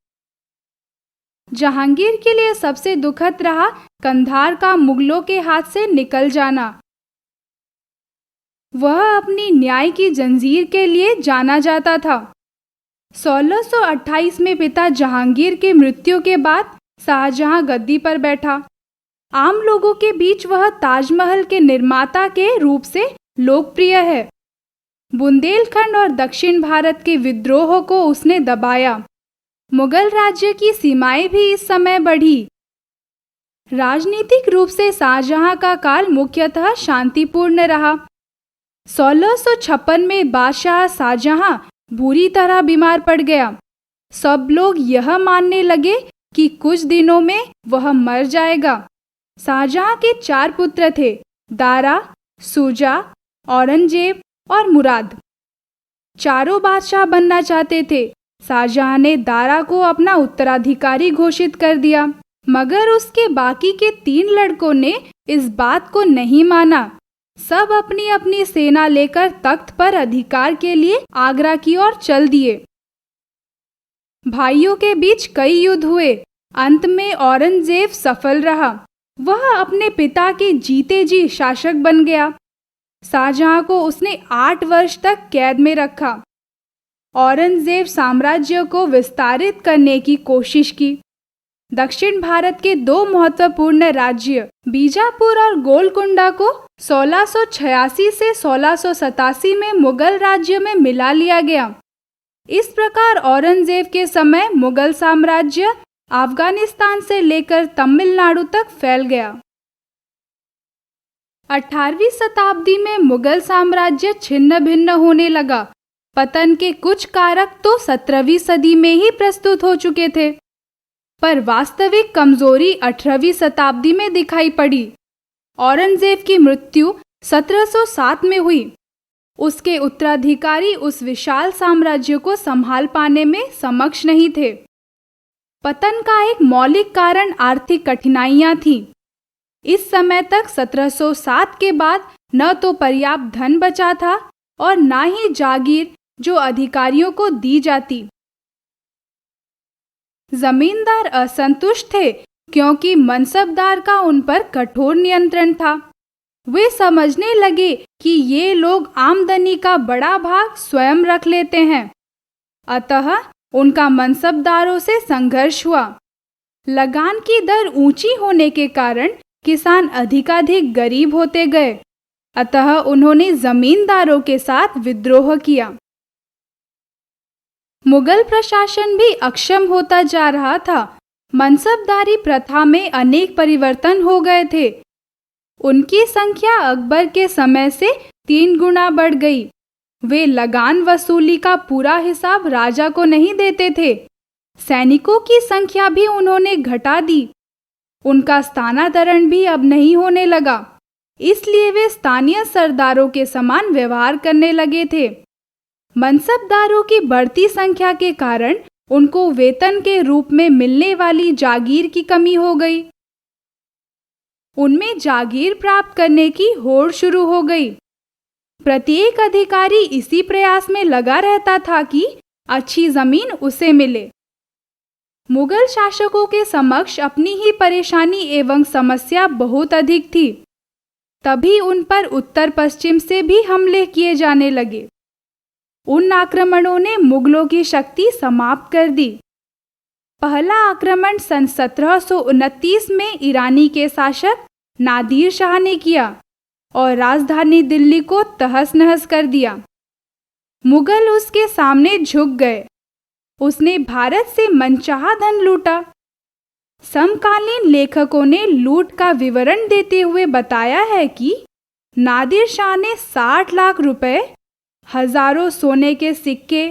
जहांगीर के लिए सबसे दुखद रहा कंधार का मुगलों के हाथ से निकल जाना। वह अपनी न्याय की जंजीर के लिए जाना जाता था। 1628 में पिता जहांगीर की मृत्यु के बाद शाहजहां गद्दी पर बैठा। आम लोगों के बीच वह ताजमहल के निर्माता के रूप से लोकप्रिय है। बुंदेलखंड और दक्षिण भारत के विद्रोह को उसने दबाया। मुगल राज्य की सीमाएं भी इस समय बढ़ी। राजनीतिक रूप से शाहजहां का काल मुख्यतः शांतिपूर्ण रहा। 1656 में बादशाह शाहजहां बुरी तरह बीमार पड़ गया। सब लोग यह मानने लगे कि कुछ दिनों में वह मर जाएगा। शाहजहां के 4 पुत्र थे, दारा, शुजा, औरंगजेब और मुराद। चारों बादशाह बनना चाहते थे। शाहजहां ने दारा को अपना उत्तराधिकारी घोषित कर दिया, मगर उसके बाकी के 3 लड़कों ने इस बात को नहीं माना। सब अपनी अपनी सेना लेकर तख्त पर अधिकार के लिए आगरा की ओर चल दिए। भाइयों के बीच कई युद्ध हुए। अंत में औरंगजेब सफल रहा। वह अपने पिता के जीते जी शासक बन गया। शाहजहां को उसने 8 वर्ष तक कैद में रखा। औरंगजेब साम्राज्य को विस्तारित करने की कोशिश की। दक्षिण भारत के 2 महत्वपूर्ण राज्य बीजापुर और गोलकुंडा को 1686 से 1687 में मुगल राज्य में मिला लिया गया। इस प्रकार औरंगजेब के समय मुगल साम्राज्य अफगानिस्तान से लेकर तमिलनाडु तक फैल गया। 18वीं शताब्दी में मुगल साम्राज्य छिन्न भिन्न होने लगा। पतन के कुछ कारक तो 17वीं सदी में ही प्रस्तुत हो चुके थे, पर वास्तविक कमजोरी 18वीं शताब्दी में दिखाई पड़ी। औरंगजेब की मृत्यु 1707 में हुई। उसके उत्तराधिकारी उस विशाल साम्राज्य को संभाल पाने में समक्ष नहीं थे। पतन का एक मौलिक कारण आर्थिक कठिनाइयां थीं। इस समय तक 1707 के बाद न तो पर्याप्त धन बचा था और न ही जागीर जो अधिकारियों को दी जाती। जमींदार असंतुष्ट थे क्योंकि मनसबदार का उन पर कठोर नियंत्रण था। वे समझने लगे कि ये लोग आमदनी का बड़ा भाग स्वयं रख लेते हैं। अतः उनका मनसबदारों से संघर्ष हुआ। लगान की दर ऊंची होने के कारण किसान अधिकाधिक गरीब होते गए। अतः उन्होंने जमींदारों के साथ विद्रोह किया। मुगल प्रशासन भी अक्षम होता जा रहा था। मनसबदारी प्रथा में अनेक परिवर्तन हो गए थे। उनकी संख्या अकबर के समय से 3 गुना बढ़ गई। वे लगान वसूली का पूरा हिसाब राजा को नहीं देते थे। सैनिकों की संख्या भी उन्होंने घटा दी। उनका स्थानांतरण भी अब नहीं होने लगा, इसलिए वे स्थानीय सरदारों के समान व्यवहार करने लगे थे। मनसबदारों की बढ़ती संख्या के कारण उनको वेतन के रूप में मिलने वाली जागीर की कमी हो गई। उनमें जागीर प्राप्त करने की होड़ शुरू हो गई। प्रत्येक अधिकारी इसी प्रयास में लगा रहता था कि अच्छी जमीन उसे मिले। मुगल शासकों के समक्ष अपनी ही परेशानी एवं समस्या बहुत अधिक थी। तभी उन पर उत्तर पश्चिम से भी हमले किए जाने लगे। उन आक्रमणों ने मुगलों की शक्ति समाप्त कर दी। पहला आक्रमण सन 1729 में ईरानी के शासक नादिर शाह ने किया और राजधानी दिल्ली को तहस नहस कर दिया। मुगल उसके सामने झुक गए। उसने भारत से मनचाहा धन लूटा। समकालीन लेखकों ने लूट का विवरण देते हुए बताया है कि नादिर शाह ने 60 लाख रुपए, हजारों सोने के सिक्के,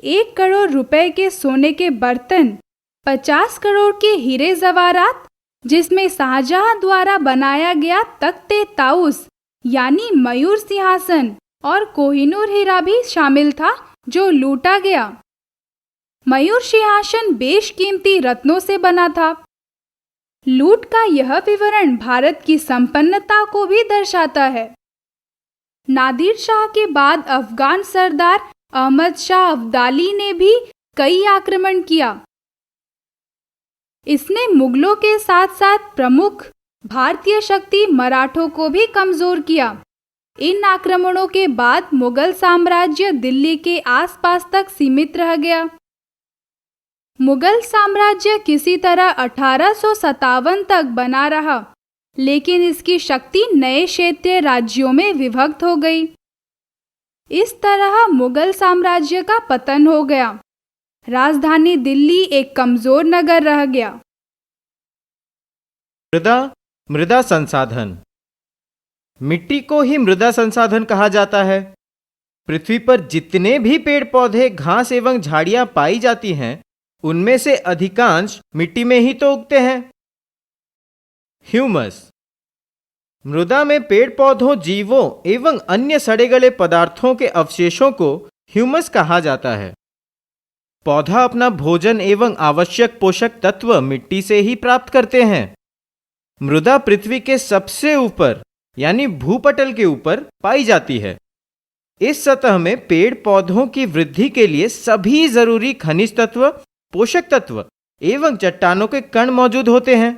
1 करोड़ रुपए के सोने के बर्तन, 50 करोड़ के हीरे जवाहरात, जिसमें शाहजहां द्वारा बनाया गया तख्ते ताउस यानी मयूर सिंहासन और कोहिनूर हीरा भी शामिल था, जो लूटा गया। मयूर सिंहासन बेशकीमती रत्नों से बना था। लूट का यह विवरण भारत की संपन्नता को भी दर्शाता है। नादिर शाह के बाद अफगान सरदार अहमद शाह अब्दाली ने भी कई आक्रमण किया। इसने मुगलों के साथ साथ प्रमुख भारतीय शक्ति मराठों को भी कमजोर किया। इन आक्रमणों के बाद मुगल साम्राज्य दिल्ली के आसपास तक सीमित रह गया। मुगल साम्राज्य किसी तरह 1857 तक बना रहा, लेकिन इसकी शक्ति नए क्षेत्रीय राज्यों में विभक्त हो गई। इस तरह मुगल साम्राज्य का पतन हो गया। राजधानी दिल्ली एक कमजोर नगर रह गया। मृदा संसाधन। मिट्टी को ही मृदा संसाधन कहा जाता है। पृथ्वी पर जितने भी पेड़ पौधे, घास एवं झाड़ियां पाई जाती हैं, उनमें से अधिकांश मिट्टी में ही तो उगते हैं। ह्यूमस। मृदा में पेड़ पौधों, जीवों एवं अन्य सड़े गले पदार्थों के अवशेषों को ह्यूमस कहा जाता है। पौधा अपना भोजन एवं आवश्यक पोषक तत्व मिट्टी से ही प्राप्त करते हैं। मृदा पृथ्वी के सबसे ऊपर यानी भूपटल के ऊपर पाई जाती है। इस सतह में पेड़ पौधों की वृद्धि के लिए सभी जरूरी खनिज तत्व, पोषक तत्व एवं चट्टानों के कण मौजूद होते हैं।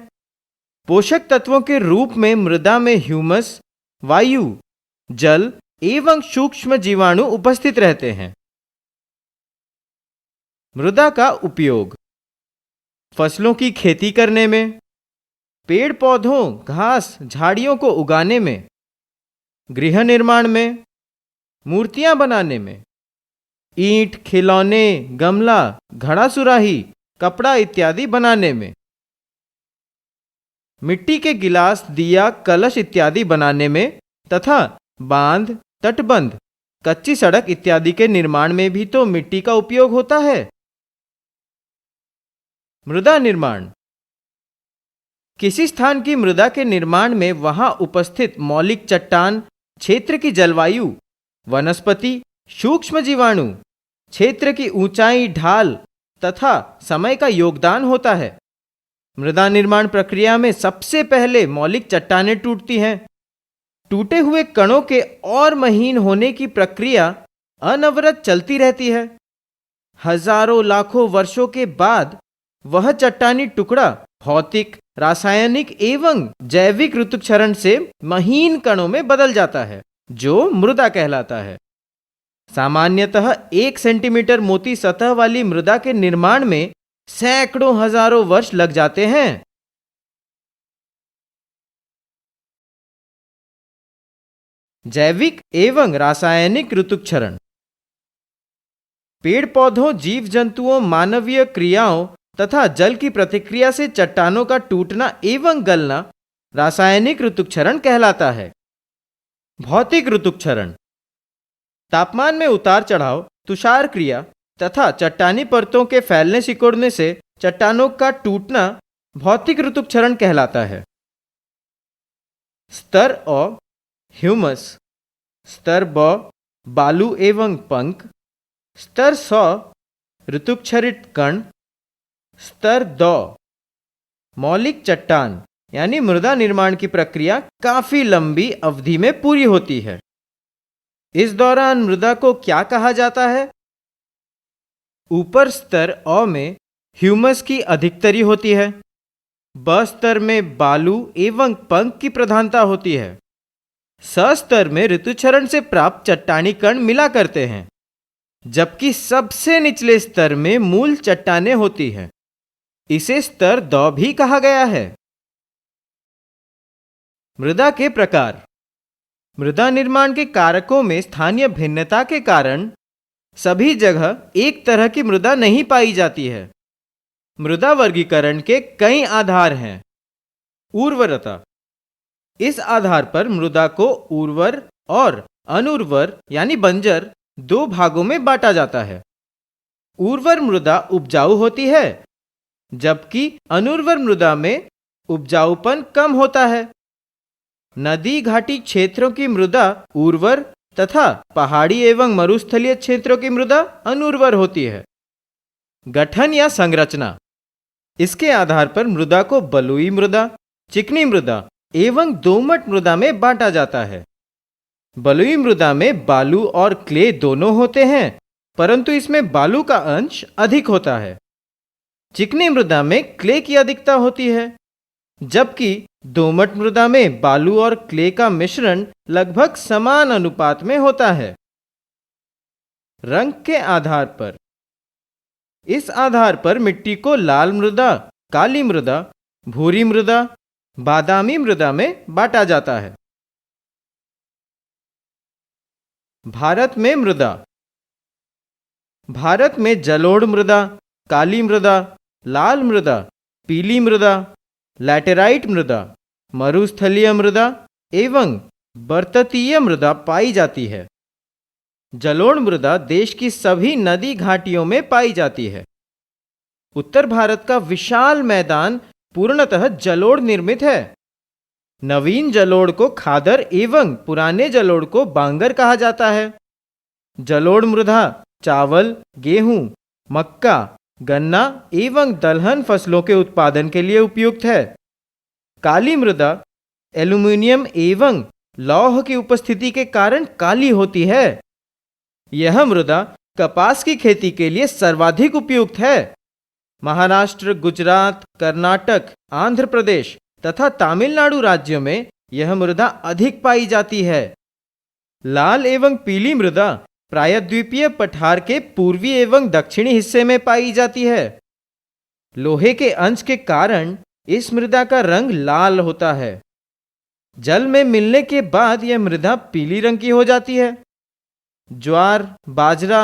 पोषक तत्वों के रूप में मृदा में ह्यूमस, वायु, जल एवं सूक्ष्म जीवाणु उपस्थित रहते हैं। मृदा का उपयोग फसलों की खेती करने में, पेड़ पौधों, घास, झाड़ियों को उगाने में, गृह निर्माण में, मूर्तियां बनाने में, ईंट, खिलौने, गमला, घड़ा सुराही, कपड़ा इत्यादि बनाने में, मिट्टी के गिलास, दिया, कलश इत्यादि बनाने में तथा बांध, तटबंध, कच्ची सड़क इत्यादि के निर्माण में भी तो मिट्टी का उपयोग होता है। मृदा निर्माण। किसी स्थान की मृदा के निर्माण में वहां उपस्थित मौलिक चट्टान, क्षेत्र की जलवायु, वनस्पति, सूक्ष्म जीवाणु, क्षेत्र की ऊंचाई, ढाल तथा समय का योगदान होता है। मृदा निर्माण प्रक्रिया में सबसे पहले मौलिक चट्टानें टूटती हैं। टूटे हुए कणों के और महीन होने की प्रक्रिया अनवरत चलती रहती है। हजारों लाखों वर्षों के बाद वह चट्टानी टुकड़ा भौतिक, रासायनिक एवं जैविक ऋतुक्षरण से महीन कणों में बदल जाता है, जो मृदा कहलाता है। सामान्यतः 1 सेंटीमीटर मोटी सतह वाली मृदा के निर्माण में सैकड़ों हजारों वर्ष लग जाते हैं। जैविक एवं रासायनिक ऋतुक्षरण। पेड़ पौधों, जीव जंतुओं, मानवीय क्रियाओं तथा जल की प्रतिक्रिया से चट्टानों का टूटना एवं गलना रासायनिक ऋतुक्षरण कहलाता है। भौतिक ऋतुक्षरण। तापमान में उतार चढ़ाव, तुषार क्रिया तथा चट्टानी परतों के फैलने सिकुड़ने से चट्टानों का टूटना भौतिक ऋतुक्षरण कहलाता है। स्तर अ ह्यूमस, स्तर ब बालू एवं पंख, स्तर स ऋतुक्षरित कण, स्तर द मौलिक चट्टान यानी मृदा निर्माण की प्रक्रिया काफी लंबी अवधि में पूरी होती है। इस दौरान मृदा को क्या कहा जाता है? ऊपर स्तर अ में ह्यूमस की अधिकतरी होती है। ब स्तर में बालू एवं पंख की प्रधानता होती है। स स्तर में ऋतुक्षरण से प्राप्त चट्टानी कण मिला करते हैं, जबकि सबसे निचले स्तर में मूल चट्टानें होती हैं। इसे स्तर द भी कहा गया है। मृदा के प्रकार। मृदा निर्माण के कारकों में स्थानीय भिन्नता के कारण सभी जगह एक तरह की मृदा नहीं पाई जाती है। मृदा वर्गीकरण के कई आधार हैं। उर्वरता, इस आधार पर मृदा को उर्वर और अनुर्वर यानी बंजर दो भागों में बांटा जाता है। उर्वर मृदा उपजाऊ होती है, जबकि अनुर्वर मृदा में उपजाऊपन कम होता है। नदी घाटी क्षेत्रों की मृदा उर्वर तथा पहाड़ी एवं मरुस्थलीय क्षेत्रों की मृदा अनुर्वर होती है। गठन या संरचना, इसके आधार पर मृदा को बलुई मृदा, चिकनी मृदा एवं दोमट मृदा में बांटा जाता है। बलुई मृदा में बालू और क्ले दोनों होते हैं, परंतु इसमें बालू का अंश अधिक होता है। चिकनी मृदा में क्ले की अधिकता होती है, जबकि दोमट मृदा में बालू और क्ले का मिश्रण लगभग समान अनुपात में होता है। रंग के आधार पर, इस आधार पर मिट्टी को लाल मृदा, काली मृदा, भूरी मृदा, बादामी मृदा में बांटा जाता है। भारत में मृदा, भारत में जलोढ़ मृदा, काली मृदा, लाल मृदा, पीली मृदा, लैटेराइट मृदा, मरुस्थलीय मृदा एवं बर्ततीय मृदा पाई जाती है। जलोढ़ मृदा देश की सभी नदी घाटियों में पाई जाती है। उत्तर भारत का विशाल मैदान पूर्णतः जलोढ़ निर्मित है। नवीन जलोढ़ को खादर एवं पुराने जलोढ़ को बांगर कहा जाता है। जलोढ़ मृदा चावल, गेहूं, मक्का, गन्ना एवं दलहन फसलों के उत्पादन के लिए उपयुक्त है। काली मृदा एल्यूमीनियम एवं लौह की उपस्थिति के कारण काली होती है। यह मृदा कपास की खेती के लिए सर्वाधिक उपयुक्त है। महाराष्ट्र, गुजरात, कर्नाटक, आंध्र प्रदेश तथा तमिलनाडु राज्यों में यह मृदा अधिक पाई जाती है। लाल एवं पीली मृदा प्रायद्वीपीय पठार के पूर्वी एवं दक्षिणी हिस्से में पाई जाती है। लोहे के अंश के कारण इस मृदा का रंग लाल होता है। जल में मिलने के बाद यह मृदा पीली रंग की हो जाती है। ज्वार, बाजरा,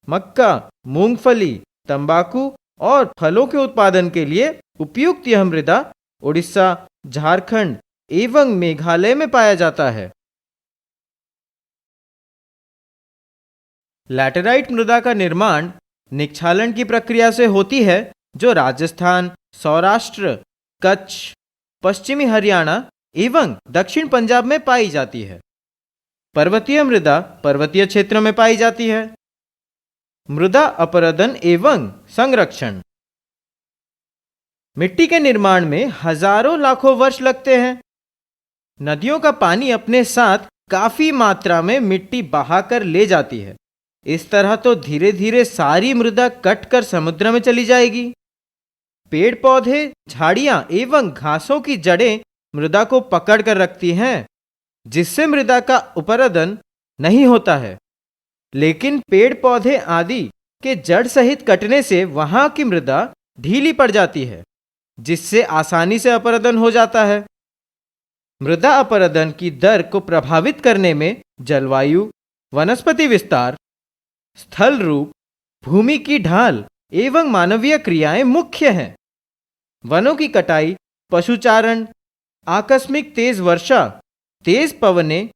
मक्का, मूंगफली, तंबाकू और फलों के उत्पादन के लिए उपयुक्त यह मृदा उड़ीसा, झारखंड एवं मेघालय में पाया जाता है। लैटेराइट मृदा का निर्माण निक्षालन की प्रक्रिया से होती है, जो राजस्थान, सौराष्ट्र, कच्छ, पश्चिमी हरियाणा एवं दक्षिण पंजाब में पाई जाती है। पर्वतीय मृदा पर्वतीय क्षेत्रों में पाई जाती है। मृदा अपरदन एवं संरक्षण, मिट्टी के निर्माण में हजारों लाखों वर्ष लगते हैं। नदियों का पानी अपने साथ काफी मात्रा में मिट्टी बहाकर ले जाती है। इस तरह तो धीरे धीरे सारी मृदा कटकर समुद्र में चली जाएगी। पेड़ पौधे, झाड़ियां एवं घासों की जड़ें मृदा को पकड़ कर रखती हैं, जिससे मृदा का उपरदन नहीं होता है। लेकिन पेड़ पौधे आदि के जड़ सहित कटने से वहां की मृदा ढीली पड़ जाती है, जिससे आसानी से अपरदन हो जाता है। मृदा अपरदन की दर को प्रभावित करने में जलवायु, वनस्पति विस्तार, स्थल रूप, भूमि की ढाल एवं मानवीय क्रियाएं मुख्य हैं। वनों की कटाई, पशुचारण, आकस्मिक तेज वर्षा, तेज पवनें,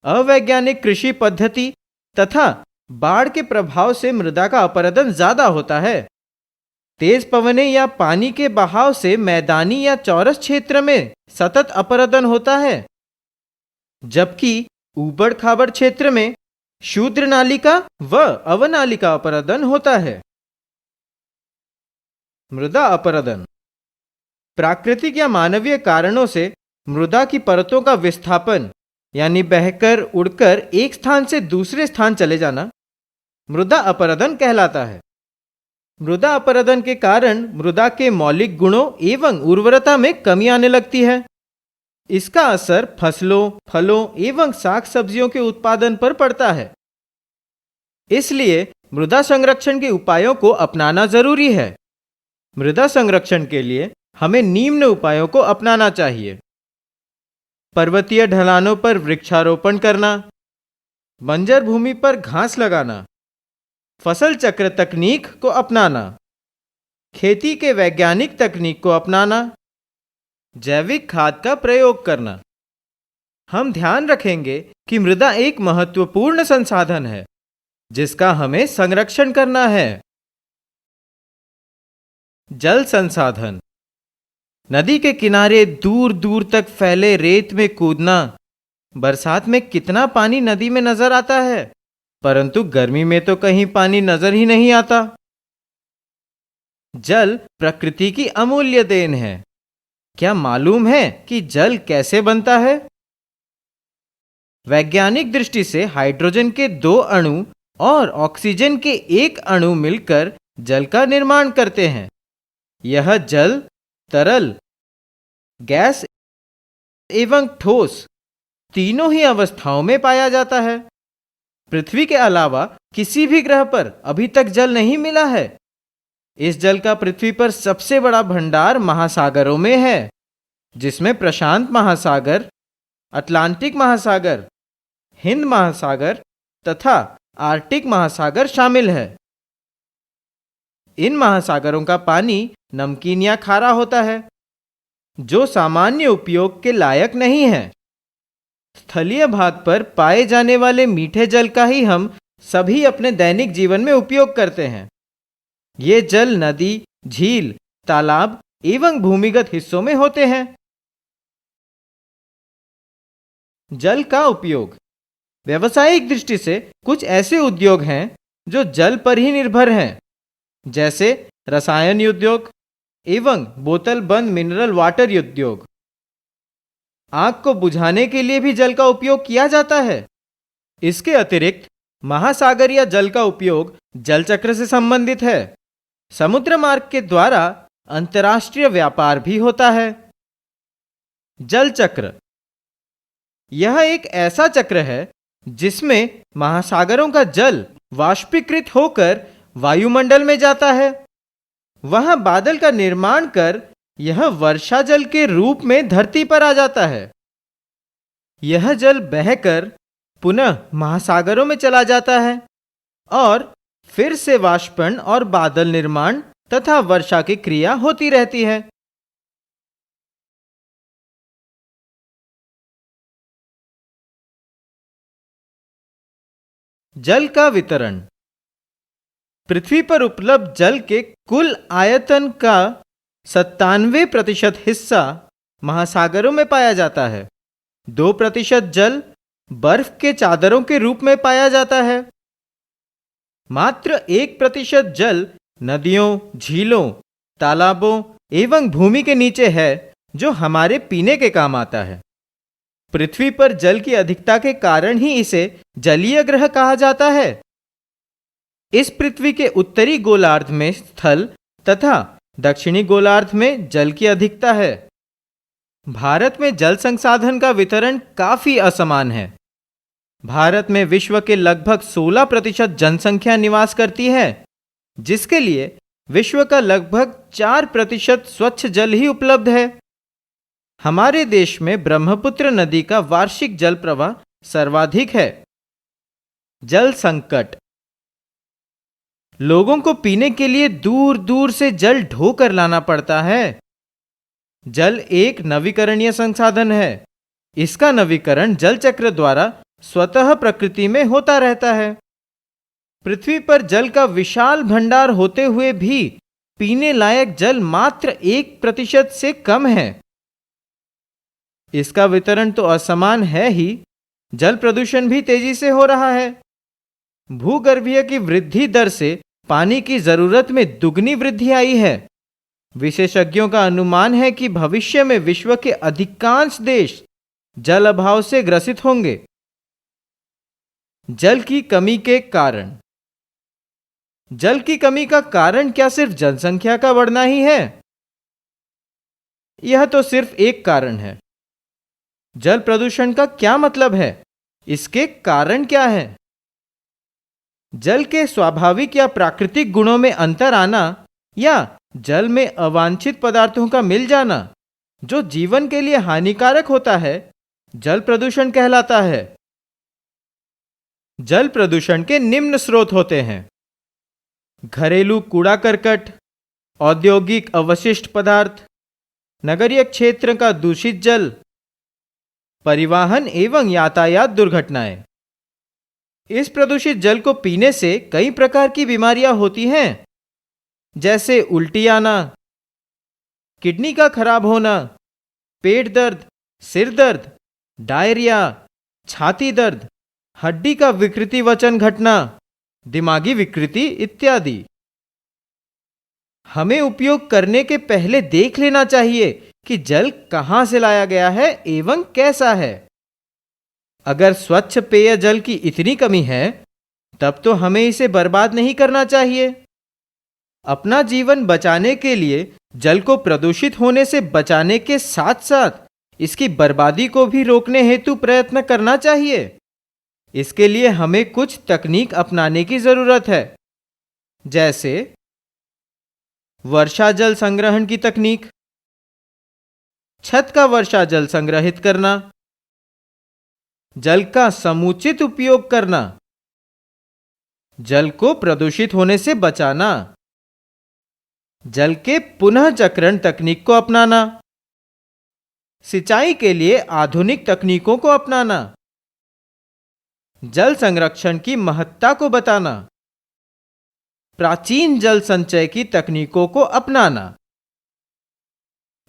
अवैज्ञानिक कृषि पद्धति तथा बाढ़ के प्रभाव से मृदा का अपरदन ज्यादा होता है। तेज पवनें या पानी के बहाव से मैदानी या चौरस क्षेत्र में सतत अपरदन होता है, जबकि ऊबड़ खाबड़ क्षेत्र में शूद्र नालिका व अवनालिका अपरदन होता है। मृदा अपरदन प्राकृतिक या मानवीय कारणों से मृदा की परतों का विस्थापन यानी बहकर उड़कर एक स्थान से दूसरे स्थान चले जाना मृदा अपरदन कहलाता है। मृदा अपरदन के कारण मृदा के मौलिक गुणों एवं उर्वरता में कमी आने लगती है। इसका असर फसलों, फलों एवं साग सब्जियों के उत्पादन पर पड़ता है। इसलिए मृदा संरक्षण के उपायों को अपनाना जरूरी है। मृदा संरक्षण के लिए हमें निम्न उपायों को अपनाना चाहिए। पर्वतीय ढलानों पर वृक्षारोपण करना, बंजर भूमि पर घास लगाना, फसल चक्र तकनीक को अपनाना, खेती के वैज्ञानिक तकनीक को अपनाना, जैविक खाद का प्रयोग करना। हम ध्यान रखेंगे कि मृदा एक महत्वपूर्ण संसाधन है जिसका हमें संरक्षण करना है। जल संसाधन। नदी के किनारे दूर दूर तक फैले रेत में कूदना। बरसात में कितना पानी नदी में नजर आता है, परंतु गर्मी में तो कहीं पानी नजर ही नहीं आता। जल प्रकृति की अमूल्य देन है। क्या मालूम है कि जल कैसे बनता है? वैज्ञानिक दृष्टि से हाइड्रोजन के 2 अणु और ऑक्सीजन के 1 अणु मिलकर जल का निर्माण करते हैं। यह जल तरल, गैस एवं ठोस तीनों ही अवस्थाओं में पाया जाता है। पृथ्वी के अलावा किसी भी ग्रह पर अभी तक जल नहीं मिला है। इस जल का पृथ्वी पर सबसे बड़ा भंडार महासागरों में है, जिसमें प्रशांत महासागर, अटलांटिक महासागर, हिंद महासागर तथा आर्कटिक महासागर शामिल है। इन महासागरों का पानी नमकीन या खारा होता है, जो सामान्य उपयोग के लायक नहीं है। स्थलीय भाग पर पाए जाने वाले मीठे जल का ही हम सभी अपने दैनिक जीवन में उपयोग करते हैं। ये जल नदी, झील, तालाब एवं भूमिगत हिस्सों में होते हैं। जल का उपयोग। व्यावसायिक दृष्टि से कुछ ऐसे उद्योग हैं जो जल पर ही निर्भर हैं, जैसे रसायन उद्योग एवं बोतल बंद मिनरल वाटर उद्योग। आग को बुझाने के लिए भी जल का उपयोग किया जाता है। इसके अतिरिक्त महासागरीय जल का उपयोग जल चक्र से संबंधित है। समुद्र मार्ग के द्वारा अंतर्राष्ट्रीय व्यापार भी होता है। जल चक्र। यह एक ऐसा चक्र है जिसमें महासागरों का जल वाष्पीकृत होकर वायुमंडल में जाता है। वहां बादल का निर्माण कर यह वर्षा जल के रूप में धरती पर आ जाता है। यह जल बहकर पुनः महासागरों में चला जाता है और फिर से वाष्पन और बादल निर्माण तथा वर्षा की क्रिया होती रहती है। जल का वितरण। पृथ्वी पर उपलब्ध जल के कुल आयतन का 97% हिस्सा महासागरों में पाया जाता है। 2% जल बर्फ के चादरों के रूप में पाया जाता है। मात्र 1% जल नदियों, झीलों, तालाबों एवं भूमि के नीचे है, जो हमारे पीने के काम आता है। पृथ्वी पर जल की अधिकता के कारण ही इसे जलीय ग्रह कहा जाता है। इस पृथ्वी के उत्तरी गोलार्ध में स्थल तथा दक्षिणी गोलार्ध में जल की अधिकता है। भारत में जल संसाधन का वितरण काफी असमान है। भारत में विश्व के लगभग 16% जनसंख्या निवास करती है, जिसके लिए विश्व का लगभग 4% स्वच्छ जल ही उपलब्ध है। हमारे देश में ब्रह्मपुत्र नदी का वार्षिक जल प्रवाह सर्वाधिक है। जल संकट। लोगों को पीने के लिए दूर दूर से जल ढोकर लाना पड़ता है। जल एक नवीकरणीय संसाधन है। इसका नवीकरण जल चक्र द्वारा स्वतः प्रकृति में होता रहता है। पृथ्वी पर जल का विशाल भंडार होते हुए भी पीने लायक जल मात्र 1% से कम है। इसका वितरण तो असमान है ही, जल प्रदूषण भी तेजी से हो रहा है। भूगर्भीय की वृद्धि दर से पानी की जरूरत में दुगनी वृद्धि आई है। विशेषज्ञों का अनुमान है कि भविष्य में विश्व के अधिकांश देश जल अभाव से ग्रसित होंगे। जल की कमी के कारण। जल की कमी का कारण क्या सिर्फ जनसंख्या का बढ़ना ही है? यह तो सिर्फ एक कारण है। जल प्रदूषण का क्या मतलब है? इसके कारण क्या है? जल के स्वाभाविक या प्राकृतिक गुणों में अंतर आना या जल में अवांछित पदार्थों का मिल जाना, जो जीवन के लिए हानिकारक होता है, जल प्रदूषण कहलाता है। जल प्रदूषण के निम्न स्रोत होते हैं: घरेलू कूड़ा करकट, औद्योगिक अवशिष्ट पदार्थ, नगरीय क्षेत्र का दूषित जल, परिवहन एवं यातायात दुर्घटनाएं। इस प्रदूषित जल को पीने से कई प्रकार की बीमारियां होती हैं, जैसे उल्टी आना, किडनी का खराब होना, पेट दर्द, सिर दर्द, डायरिया, छाती दर्द, हड्डी का विकृति वचन घटना, दिमागी विकृति इत्यादि। हमें उपयोग करने के पहले देख लेना चाहिए कि जल कहां से लाया गया है एवं कैसा है। अगर स्वच्छ पेय जल की इतनी कमी है तब तो हमें इसे बर्बाद नहीं करना चाहिए। अपना जीवन बचाने के लिए जल को प्रदूषित होने से बचाने के साथ साथ इसकी बर्बादी को भी रोकने हेतु प्रयत्न करना चाहिए। इसके लिए हमें कुछ तकनीक अपनाने की जरूरत है, जैसे वर्षा जल संग्रहण की तकनीक, छत का वर्षा जल संग्रहित करना, जल का समुचित उपयोग करना, जल को प्रदूषित होने से बचाना, जल के पुनः चक्रण तकनीक को अपनाना, सिंचाई के लिए आधुनिक तकनीकों को अपनाना, जल संरक्षण की महत्ता को बताना, प्राचीन जल संचय की तकनीकों को अपनाना।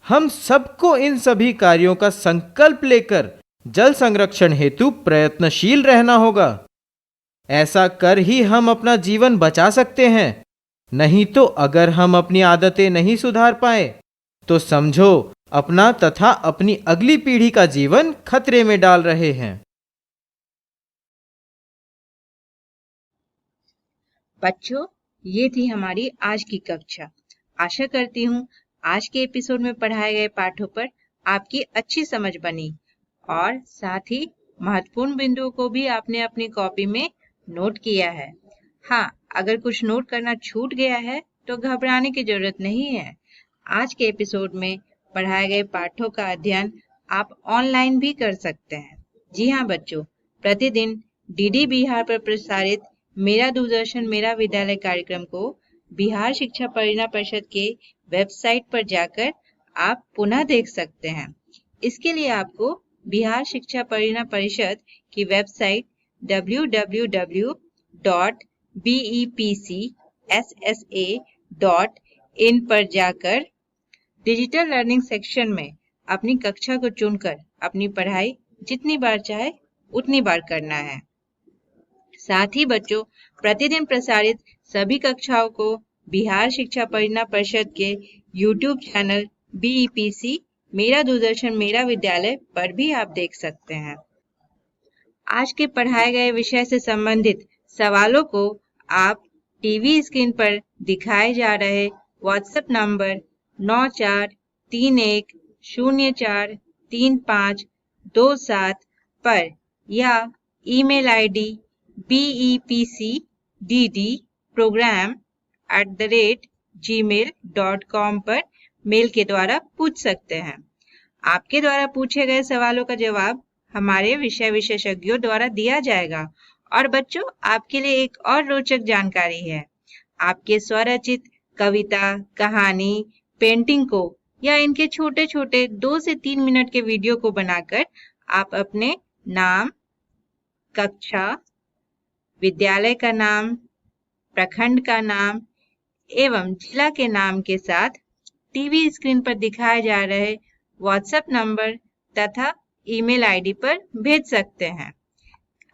हम सबको इन सभी कार्यों का संकल्प लेकर जल संरक्षण हेतु प्रयत्नशील रहना होगा। ऐसा कर ही हम अपना जीवन बचा सकते हैं। नहीं तो अगर हम अपनी आदतें नहीं सुधार पाए तो समझो अपना तथा अपनी अगली पीढ़ी का जीवन खतरे में डाल रहे हैं। बच्चों, ये थी हमारी आज की कक्षा। आशा करती हूँ आज के एपिसोड में पढ़ाए गए पाठों पर आपकी अच्छी समझ बनी और साथ ही महत्वपूर्ण बिंदुओं को भी आपने अपनी कॉपी में नोट किया है। हाँ, अगर कुछ नोट करना छूट गया है तो घबराने की जरूरत नहीं है। आज के एपिसोड में पढ़ाए गए पाठों का अध्ययन आप ऑनलाइन भी कर सकते हैं। जी हाँ बच्चों, प्रतिदिन डीडी बिहार पर प्रसारित मेरा दूरदर्शन मेरा विद्यालय कार्यक्रम को बिहार शिक्षा परियोजना परिषद के वेबसाइट पर जाकर आप पुनः देख सकते हैं। इसके लिए आपको बिहार शिक्षा परियोजना परिषद की वेबसाइट www.bepcssa.in पर जाकर डिजिटल लर्निंग सेक्शन में अपनी कक्षा को चुनकर अपनी पढ़ाई जितनी बार चाहे उतनी बार करना है। साथ ही बच्चों, प्रतिदिन प्रसारित सभी कक्षाओं को बिहार शिक्षा परियोजना परिषद के YouTube चैनल BEPC मेरा दूरदर्शन मेरा विद्यालय पर भी आप देख सकते हैं। आज के पढ़ाए गए विषय से संबंधित सवालों को आप टीवी स्क्रीन पर दिखाए जा रहे व्हाट्सएप नंबर 9431043527 पर या ईमेल आईडी bepcddprogram@gmail.com पर मेल के द्वारा पूछ सकते हैं। आपके द्वारा पूछे गए सवालों का जवाब हमारे विषय विशेषज्ञों द्वारा दिया जाएगा। और बच्चों, आपके लिए एक और रोचक जानकारी है। आपके स्वरचित कविता, कहानी, पेंटिंग को या इनके छोटे छोटे 2 से 3 मिनट के वीडियो को बनाकर आप अपने नाम, कक्षा, विद्यालय का नाम, प्रखंड का नाम एवं जिला के नाम के साथ टीवी स्क्रीन पर दिखाए जा रहे व्हाट्सएप नंबर तथा ईमेल आईडी पर भेज सकते हैं।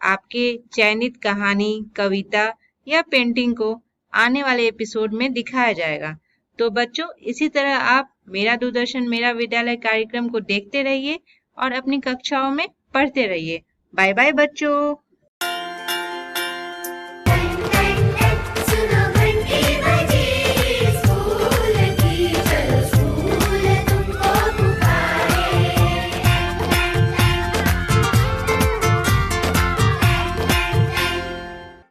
आपके चयनित कहानी, कविता या पेंटिंग को आने वाले एपिसोड में दिखाया जाएगा। तो बच्चों, इसी तरह आप मेरा दूरदर्शन मेरा विद्यालय कार्यक्रम को देखते रहिए और अपनी कक्षाओं में पढ़ते रहिए। बाय बाय बच्चों।